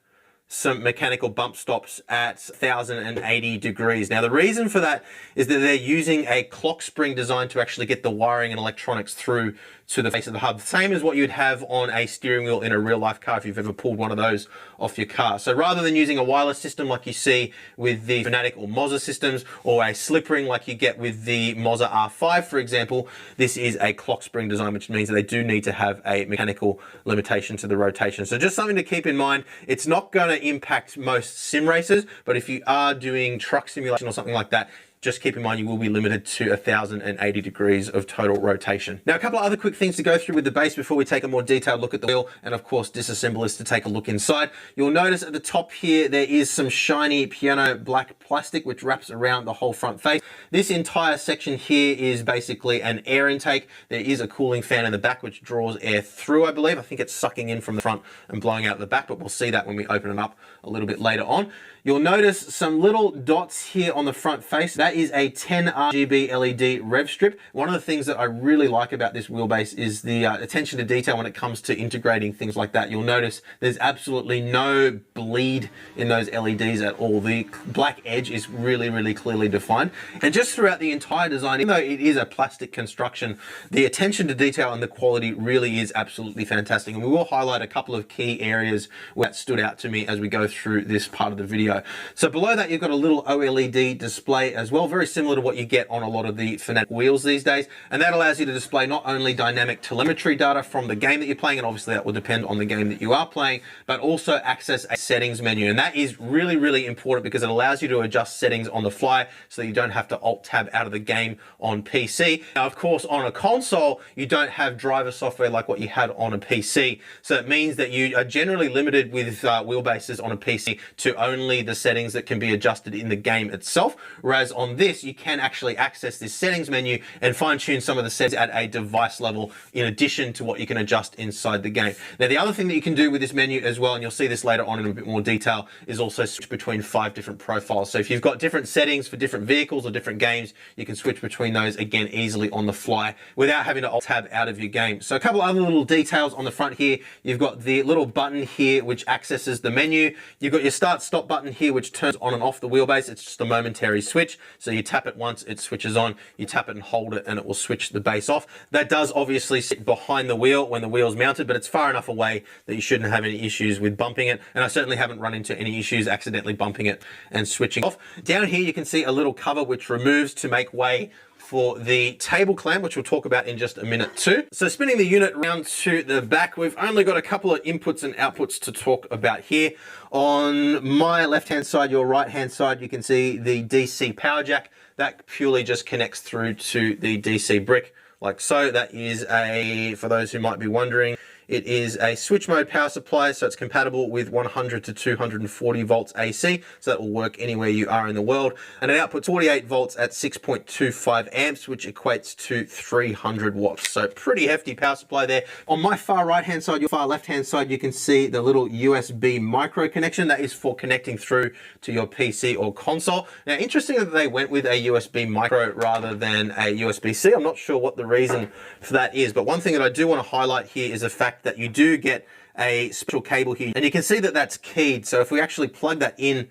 some mechanical bump stops at 1080 degrees. Now, the reason for that is that they're using a clock spring design to actually get the wiring and electronics through to the face of the hub, same as what you'd have on a steering wheel in a real life car if you've ever pulled one of those off your car. So rather than using a wireless system like you see with the Fanatec or Mozza systems, or a slip ring like you get with the Mozza R5, for example, this is a clock spring design, which means that they do need to have a mechanical limitation to the rotation. So just something to keep in mind. It's not going to impact most sim racers, but if you are doing truck simulation or something like that, just keep in mind you will be limited to 1,080 degrees of total rotation. Now, a couple of other quick things to go through with the base before we take a more detailed look at the wheel, and of course disassemble this to take a look inside. You'll notice at the top here there is some shiny piano black plastic which wraps around the whole front face. This entire section here is basically an air intake. There is a cooling fan in the back which draws air through, I believe. I think it's sucking in from the front and blowing out the back, but we'll see that when we open it up a little bit later on. You'll notice some little dots here on the front face. That is a 10 RGB LED rev strip. One of the things that I really like about this wheelbase is the attention to detail when it comes to integrating things like that. You'll notice there's absolutely no bleed in those LEDs at all. The black edge is really, really clearly defined. And just throughout the entire design, even though it is a plastic construction, the attention to detail and the quality really is absolutely fantastic. And we will highlight a couple of key areas that stood out to me as we go through this part of the video. So below that, you've got a little OLED display as well, very similar to what you get on a lot of the Fanatec wheels these days. And that allows you to display not only dynamic telemetry data from the game that you're playing, and obviously that will depend on the game that you are playing, but also access a settings menu. And that is really, really important because it allows you to adjust settings on the fly so that you don't have to Alt-Tab out of the game on PC. Now, of course, on a console, you don't have driver software like what you had on a PC. So it means that you are generally limited with wheelbases on a PC to only the settings that can be adjusted in the game itself, whereas on this you can actually access this settings menu and fine-tune some of the settings at a device level in addition to what you can adjust inside the game. Now, the other thing that you can do with this menu as well, and you'll see this later on in a bit more detail, is also switch between 5 different profiles. So if you've got different settings for different vehicles or different games, you can switch between those again easily on the fly without having to Alt-Tab out of your game. So a couple other little details on the front here. You've got the little button here which accesses the menu. You've got your start-stop button here which turns on and off the wheelbase. It's just a momentary switch. So you tap it once, it switches on. You tap it and hold it and it will switch the base off. That does obviously sit behind the wheel when the wheel's mounted, but it's far enough away that you shouldn't have any issues with bumping it. And I certainly haven't run into any issues accidentally bumping it and switching off. Down here you can see a little cover which removes to make way for the table clamp, which we'll talk about in just a minute too. So spinning the unit around to the back, we've only got a couple of inputs and outputs to talk about here. On my left-hand side, your right-hand side, you can see the DC power jack. That purely just connects through to the DC brick like so. That is a, for those who might be wondering, it is a switch mode power supply, so it's compatible with 100 to 240 volts AC, so that will work anywhere you are in the world. And it outputs 48 volts at 6.25 amps, which equates to 300 watts. So pretty hefty power supply there. On my far right-hand side, your far left-hand side, you can see the little USB micro connection. That is for connecting through to your PC or console. Now, interesting that they went with a USB micro rather than a USB-C. I'm not sure what the reason for that is, but one thing that I do want to highlight here is the fact that you do get a special cable here, and you can see that that's keyed. So if we actually plug that in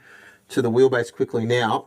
to the wheelbase quickly now,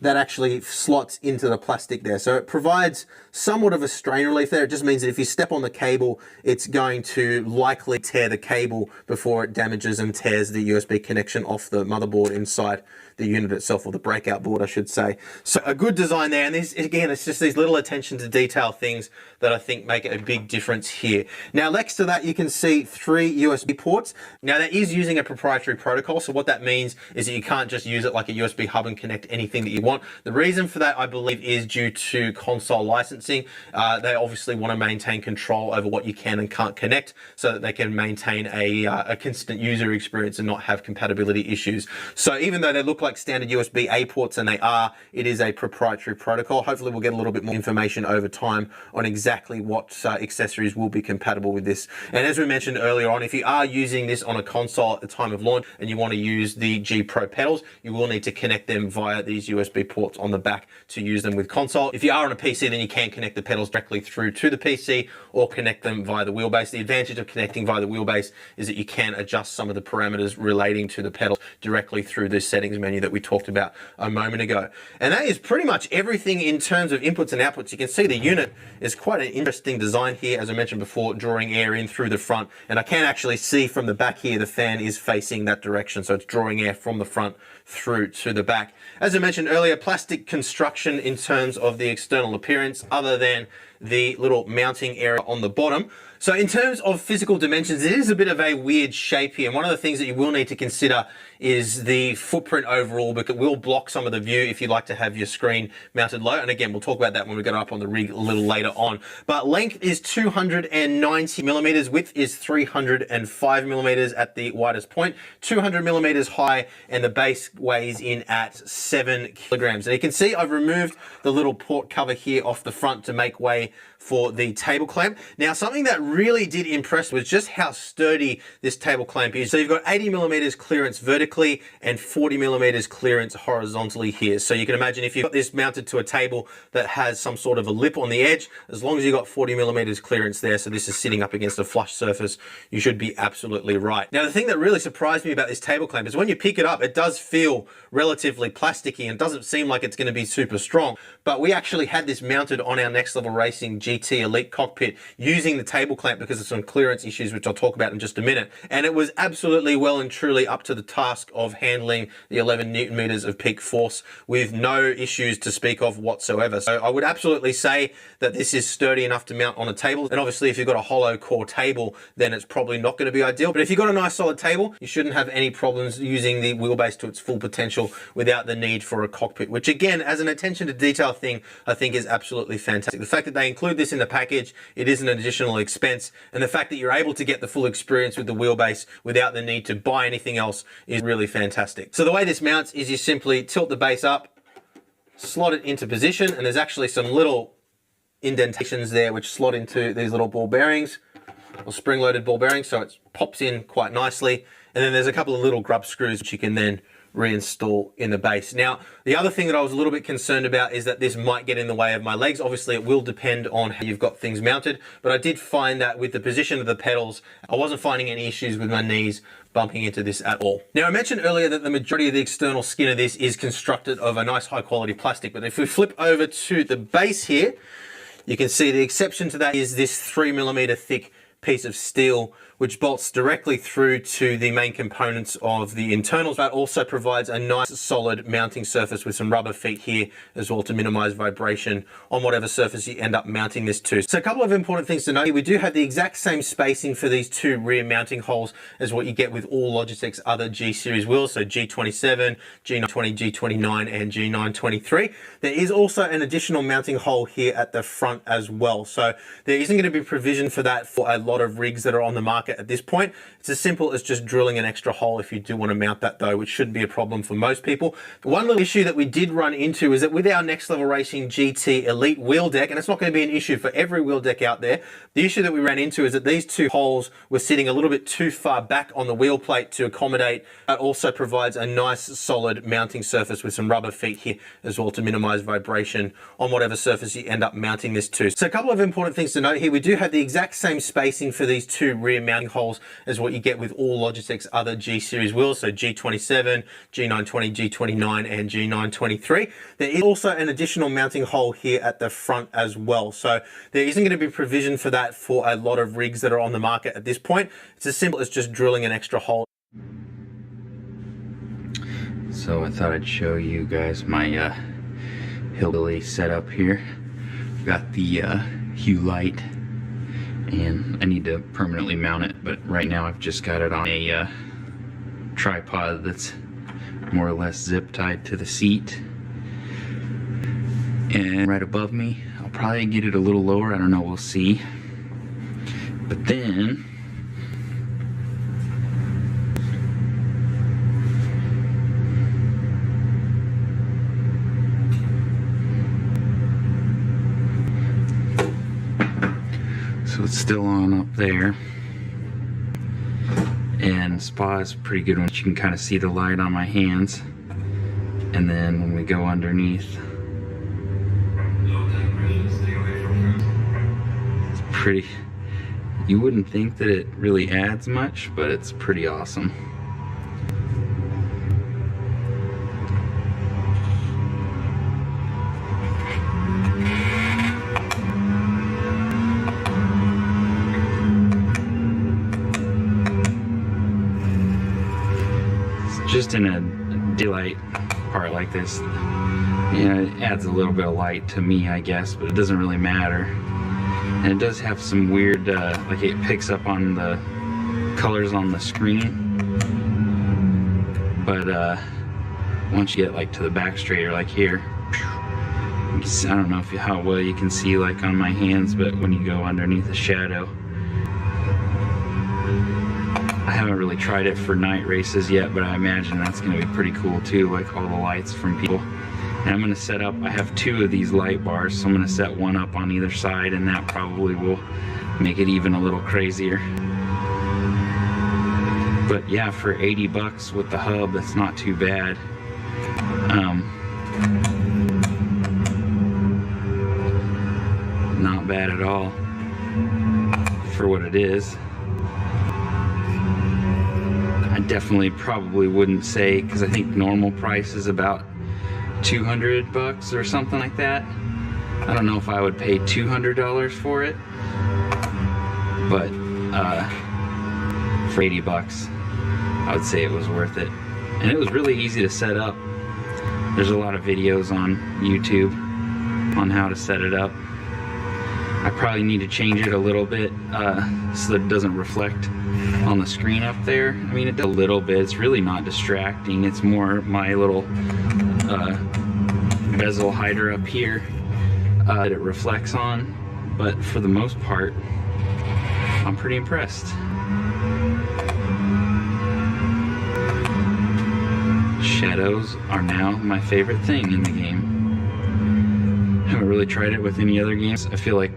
that actually slots into the plastic there. So it provides somewhat of a strain relief there. It just means that if you step on the cable, it's going to likely tear the cable before it damages and tears the USB connection off the motherboard inside the unit itself, or the breakout board, I should say. So a good design there. And this, again, it's just these little attention to detail things that I think make a big difference here. Now, next to that, you can see 3 USB ports. Now, that is using a proprietary protocol. So what that means is that you can't just use it like a USB hub and connect anything that you want. The reason for that, I believe, is due to console licensing. They obviously want to maintain control over what you can and can't connect so that they can maintain a consistent user experience and not have compatibility issues. So even though they look like standard USB-A ports, and they are, it is a proprietary protocol. Hopefully we'll get a little bit more information over time on exactly what accessories will be compatible with this. And as we mentioned earlier on, if you are using this on a console at the time of launch and you want to use the G Pro pedals, you will need to connect them via these USB USB ports on the back to use them with console. If you are on a PC, then you can connect the pedals directly through to the PC or connect them via the wheelbase. The advantage of connecting via the wheelbase is that you can adjust some of the parameters relating to the pedals directly through the settings menu that we talked about a moment ago. And that is pretty much everything in terms of inputs and outputs. You can see the unit is quite an interesting design here, as I mentioned before, drawing air in through the front. And I can actually see from the back here, the fan is facing that direction. So it's drawing air from the front through to the back. As I mentioned earlier, plastic construction in terms of the external appearance, other than the little mounting area on the bottom. So in terms of physical dimensions, it is a bit of a weird shape here. And one of the things that you will need to consider is the footprint overall, because it will block some of the view if you'd like to have your screen mounted low. And again, we'll talk about that when we get up on the rig a little later on. But length is 290 millimeters, width is 305 millimeters at the widest point, 200 millimeters high, and the base weighs in at 7 kilograms. And you can see I've removed the little port cover here off the front to make way for the table clamp. Now, something that really did impress was just how sturdy this table clamp is. So you've got 80 millimeters clearance vertically and 40 millimeters clearance horizontally here. So you can imagine if you've got this mounted to a table that has some sort of a lip on the edge, as long as you've got 40 millimeters clearance there, so this is sitting up against a flush surface, you should be absolutely right. Now, the thing that really surprised me about this table clamp is when you pick it up, it does feel relatively plasticky and doesn't seem like it's going to be super strong. But we actually had this mounted on our Next Level Racing GT Elite cockpit using the table clamp because of some clearance issues, which I'll talk about in just a minute. And it was absolutely well and truly up to the task of handling the 11 Newton meters of peak force with no issues to speak of whatsoever. So I would absolutely say that this is sturdy enough to mount on a table. And obviously, if you've got a hollow core table, then it's probably not going to be ideal. But if you've got a nice solid table, you shouldn't have any problems using the wheelbase to its full potential without the need for a cockpit, which again, as an attention to detail thing, I think is absolutely fantastic. The fact that they include this in the package, it is an additional expense, and the fact that you're able to get the full experience with the wheelbase without the need to buy anything else is really fantastic. So the way this mounts is you simply tilt the base up, slot it into position, and there's actually some little indentations there which slot into these little ball bearings, or spring-loaded ball bearings, so it pops in quite nicely. And then there's a couple of little grub screws which you can then reinstall in the base. Now, the other thing that I was a little bit concerned about is that this might get in the way of my legs. Obviously, it will depend on how you've got things mounted, but I did find that with the position of the pedals, I wasn't finding any issues with my knees bumping into this at all. Now, I mentioned earlier that the majority of the external skin of this is constructed of a nice high quality plastic, but if we flip over to the base here, you can see the exception to that is this 3mm thick piece of steel which bolts directly through to the main components of the internals, but also provides a nice solid mounting surface with some rubber feet here as well to minimize vibration on whatever surface you end up mounting this to. So a couple of important things to note. We do have the exact same spacing for these two rear mounting holes as what you get with all Logitech's other G series wheels, so G27, G920, G29 and G923. There is also an additional mounting hole here at the front as well. So there isn't going to be provision for that for a lot of rigs that are on the market at this point. It's as simple as just drilling an extra hole if you do want to mount that though, which shouldn't be a problem for most people. One little issue that we did run into is that with our Next Level Racing GT Elite wheel deck, and it's not going to be an issue for every wheel deck out there, the issue that we ran into is that these two holes were sitting a little bit too far back on the wheel plate to accommodate. It also provides a nice solid mounting surface with some rubber feet here as well to minimize vibration on whatever surface you end up mounting this to. So a couple of important things to note here. We do have the exact same spacing for these two rear mounting holes as what you get with all Logitech's other G series wheels, so G27, G920, G29 and G923. There is also an additional mounting hole here at the front as well, so there isn't going to be provision for that for a lot of rigs that are on the market at this point. It's as simple as just drilling an extra hole. So I thought I'd show you guys my hillbilly setup here. Got the Hue Light, and I need to permanently mount it, but right now I've just got it on a tripod that's more or less zip tied to the seat. And right above me, I'll probably get it a little lower, I don't know, we'll see. But then so it's still on up there, and SPA is pretty good once you can kind of see the light on my hands. And then when we go underneath, it's pretty, you wouldn't think that it really adds much, but it's pretty awesome. Just in a daylight part like this, you know, it adds a little bit of light to me, I guess, but it doesn't really matter. And it does have some weird, like it picks up on the colors on the screen. But once you get like to the back straight or like here, I don't know how well you can see like on my hands, but when you go underneath the shadow, I haven't really tried it for night races yet, but I imagine that's going to be pretty cool too, like all the lights from people. And I'm going to set up, I have 2 of these light bars, so I'm going to set one up on either side, and that probably will make it even a little crazier. But yeah, for 80 bucks with the hub, that's not too bad. Not bad at all for what it is. I definitely probably wouldn't say, because I think normal price is about 200 bucks or something like that. I don't know if I would pay $200 for it, but for 80 bucks, I would say it was worth it. And it was really easy to set up. There's a lot of videos on YouTube on how to set it up. I probably need to change it a little bit so that it doesn't reflect on the screen up there. I mean, it does a little bit. It's really not distracting. It's more my little bezel hider up here that it reflects on. But for the most part, I'm pretty impressed. Shadows are now my favorite thing in the game. I haven't really tried it with any other games. I feel like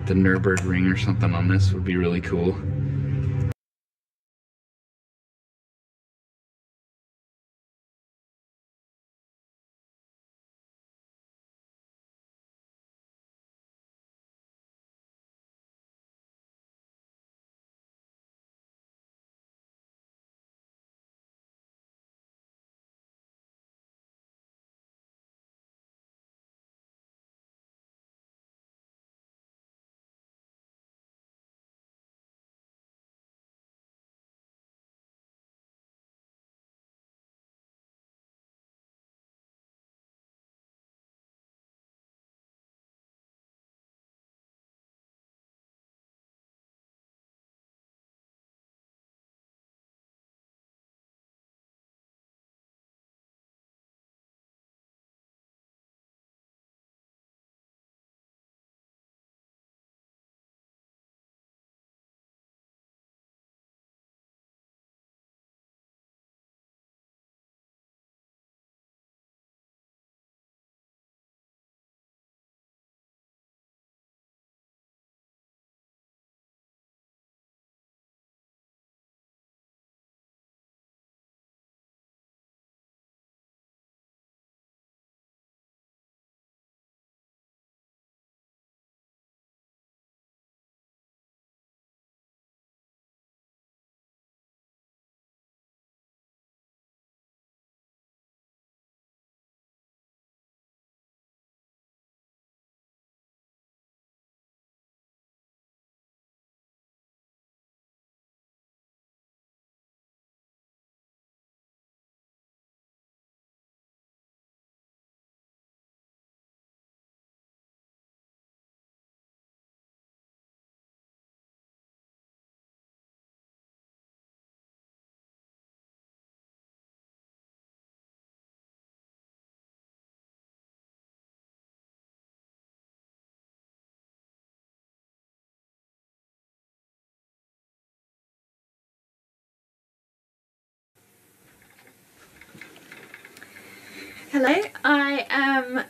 the Nürburgring or something on this would be really cool. Hello, I am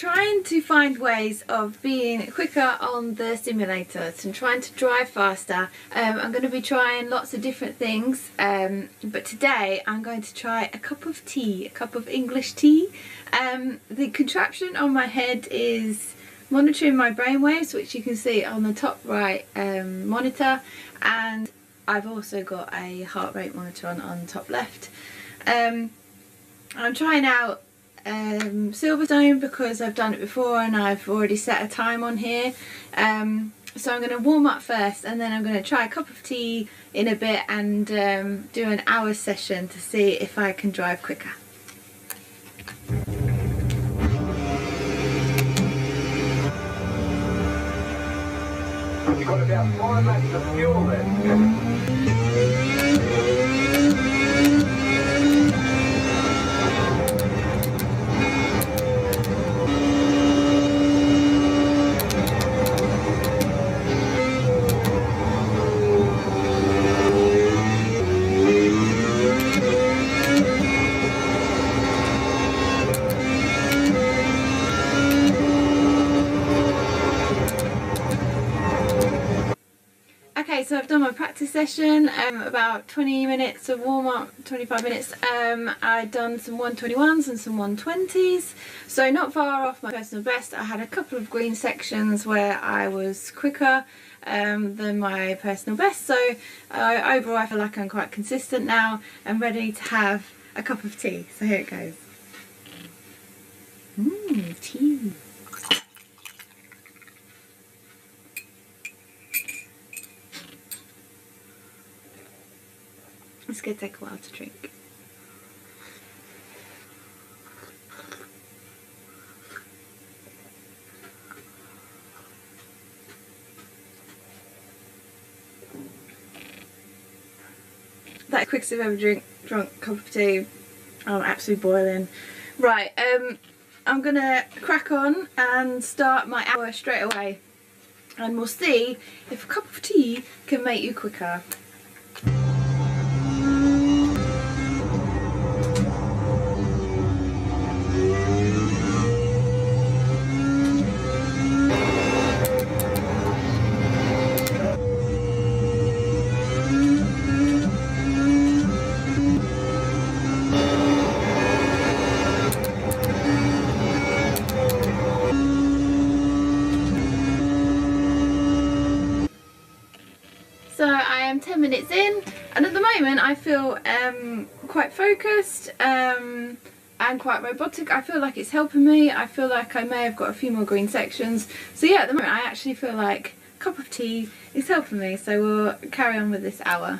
trying to find ways of being quicker on the simulators and trying to drive faster. I'm going to be trying lots of different things, but today I'm going to try a cup of tea, a cup of English tea. The contraption on my head is monitoring my brainwaves, which you can see on the top right monitor, and I've also got a heart rate monitor on top left. I'm trying out Silverstone because I've done it before and I've already set a time on here. So I'm going to warm up first, and then I'm going to try a cup of tea in a bit and do an hour session to see if I can drive quicker. You've got about 5 laps of fuel left. Okay, so I've done my practice session, about 20 minutes of warm up, 25 minutes. I've done some 121s and some 120s, so not far off my personal best. I had a couple of green sections where I was quicker than my personal best, so overall I feel like I'm quite consistent now. I'm ready to have a cup of tea, so here it goes. Tea. It's going to take a while to drink. That's the quickest I've ever drunk cup of tea. I'm absolutely boiling. Right, I'm going to crack on and start my hour straight away. And we'll see if a cup of tea can make you quicker. So I am 10 minutes in, and at the moment I feel quite focused and quite robotic. I feel like it's helping me. I feel like I may have got a few more green sections. So yeah, at the moment I actually feel like a cup of tea is helping me. So we'll carry on with this hour.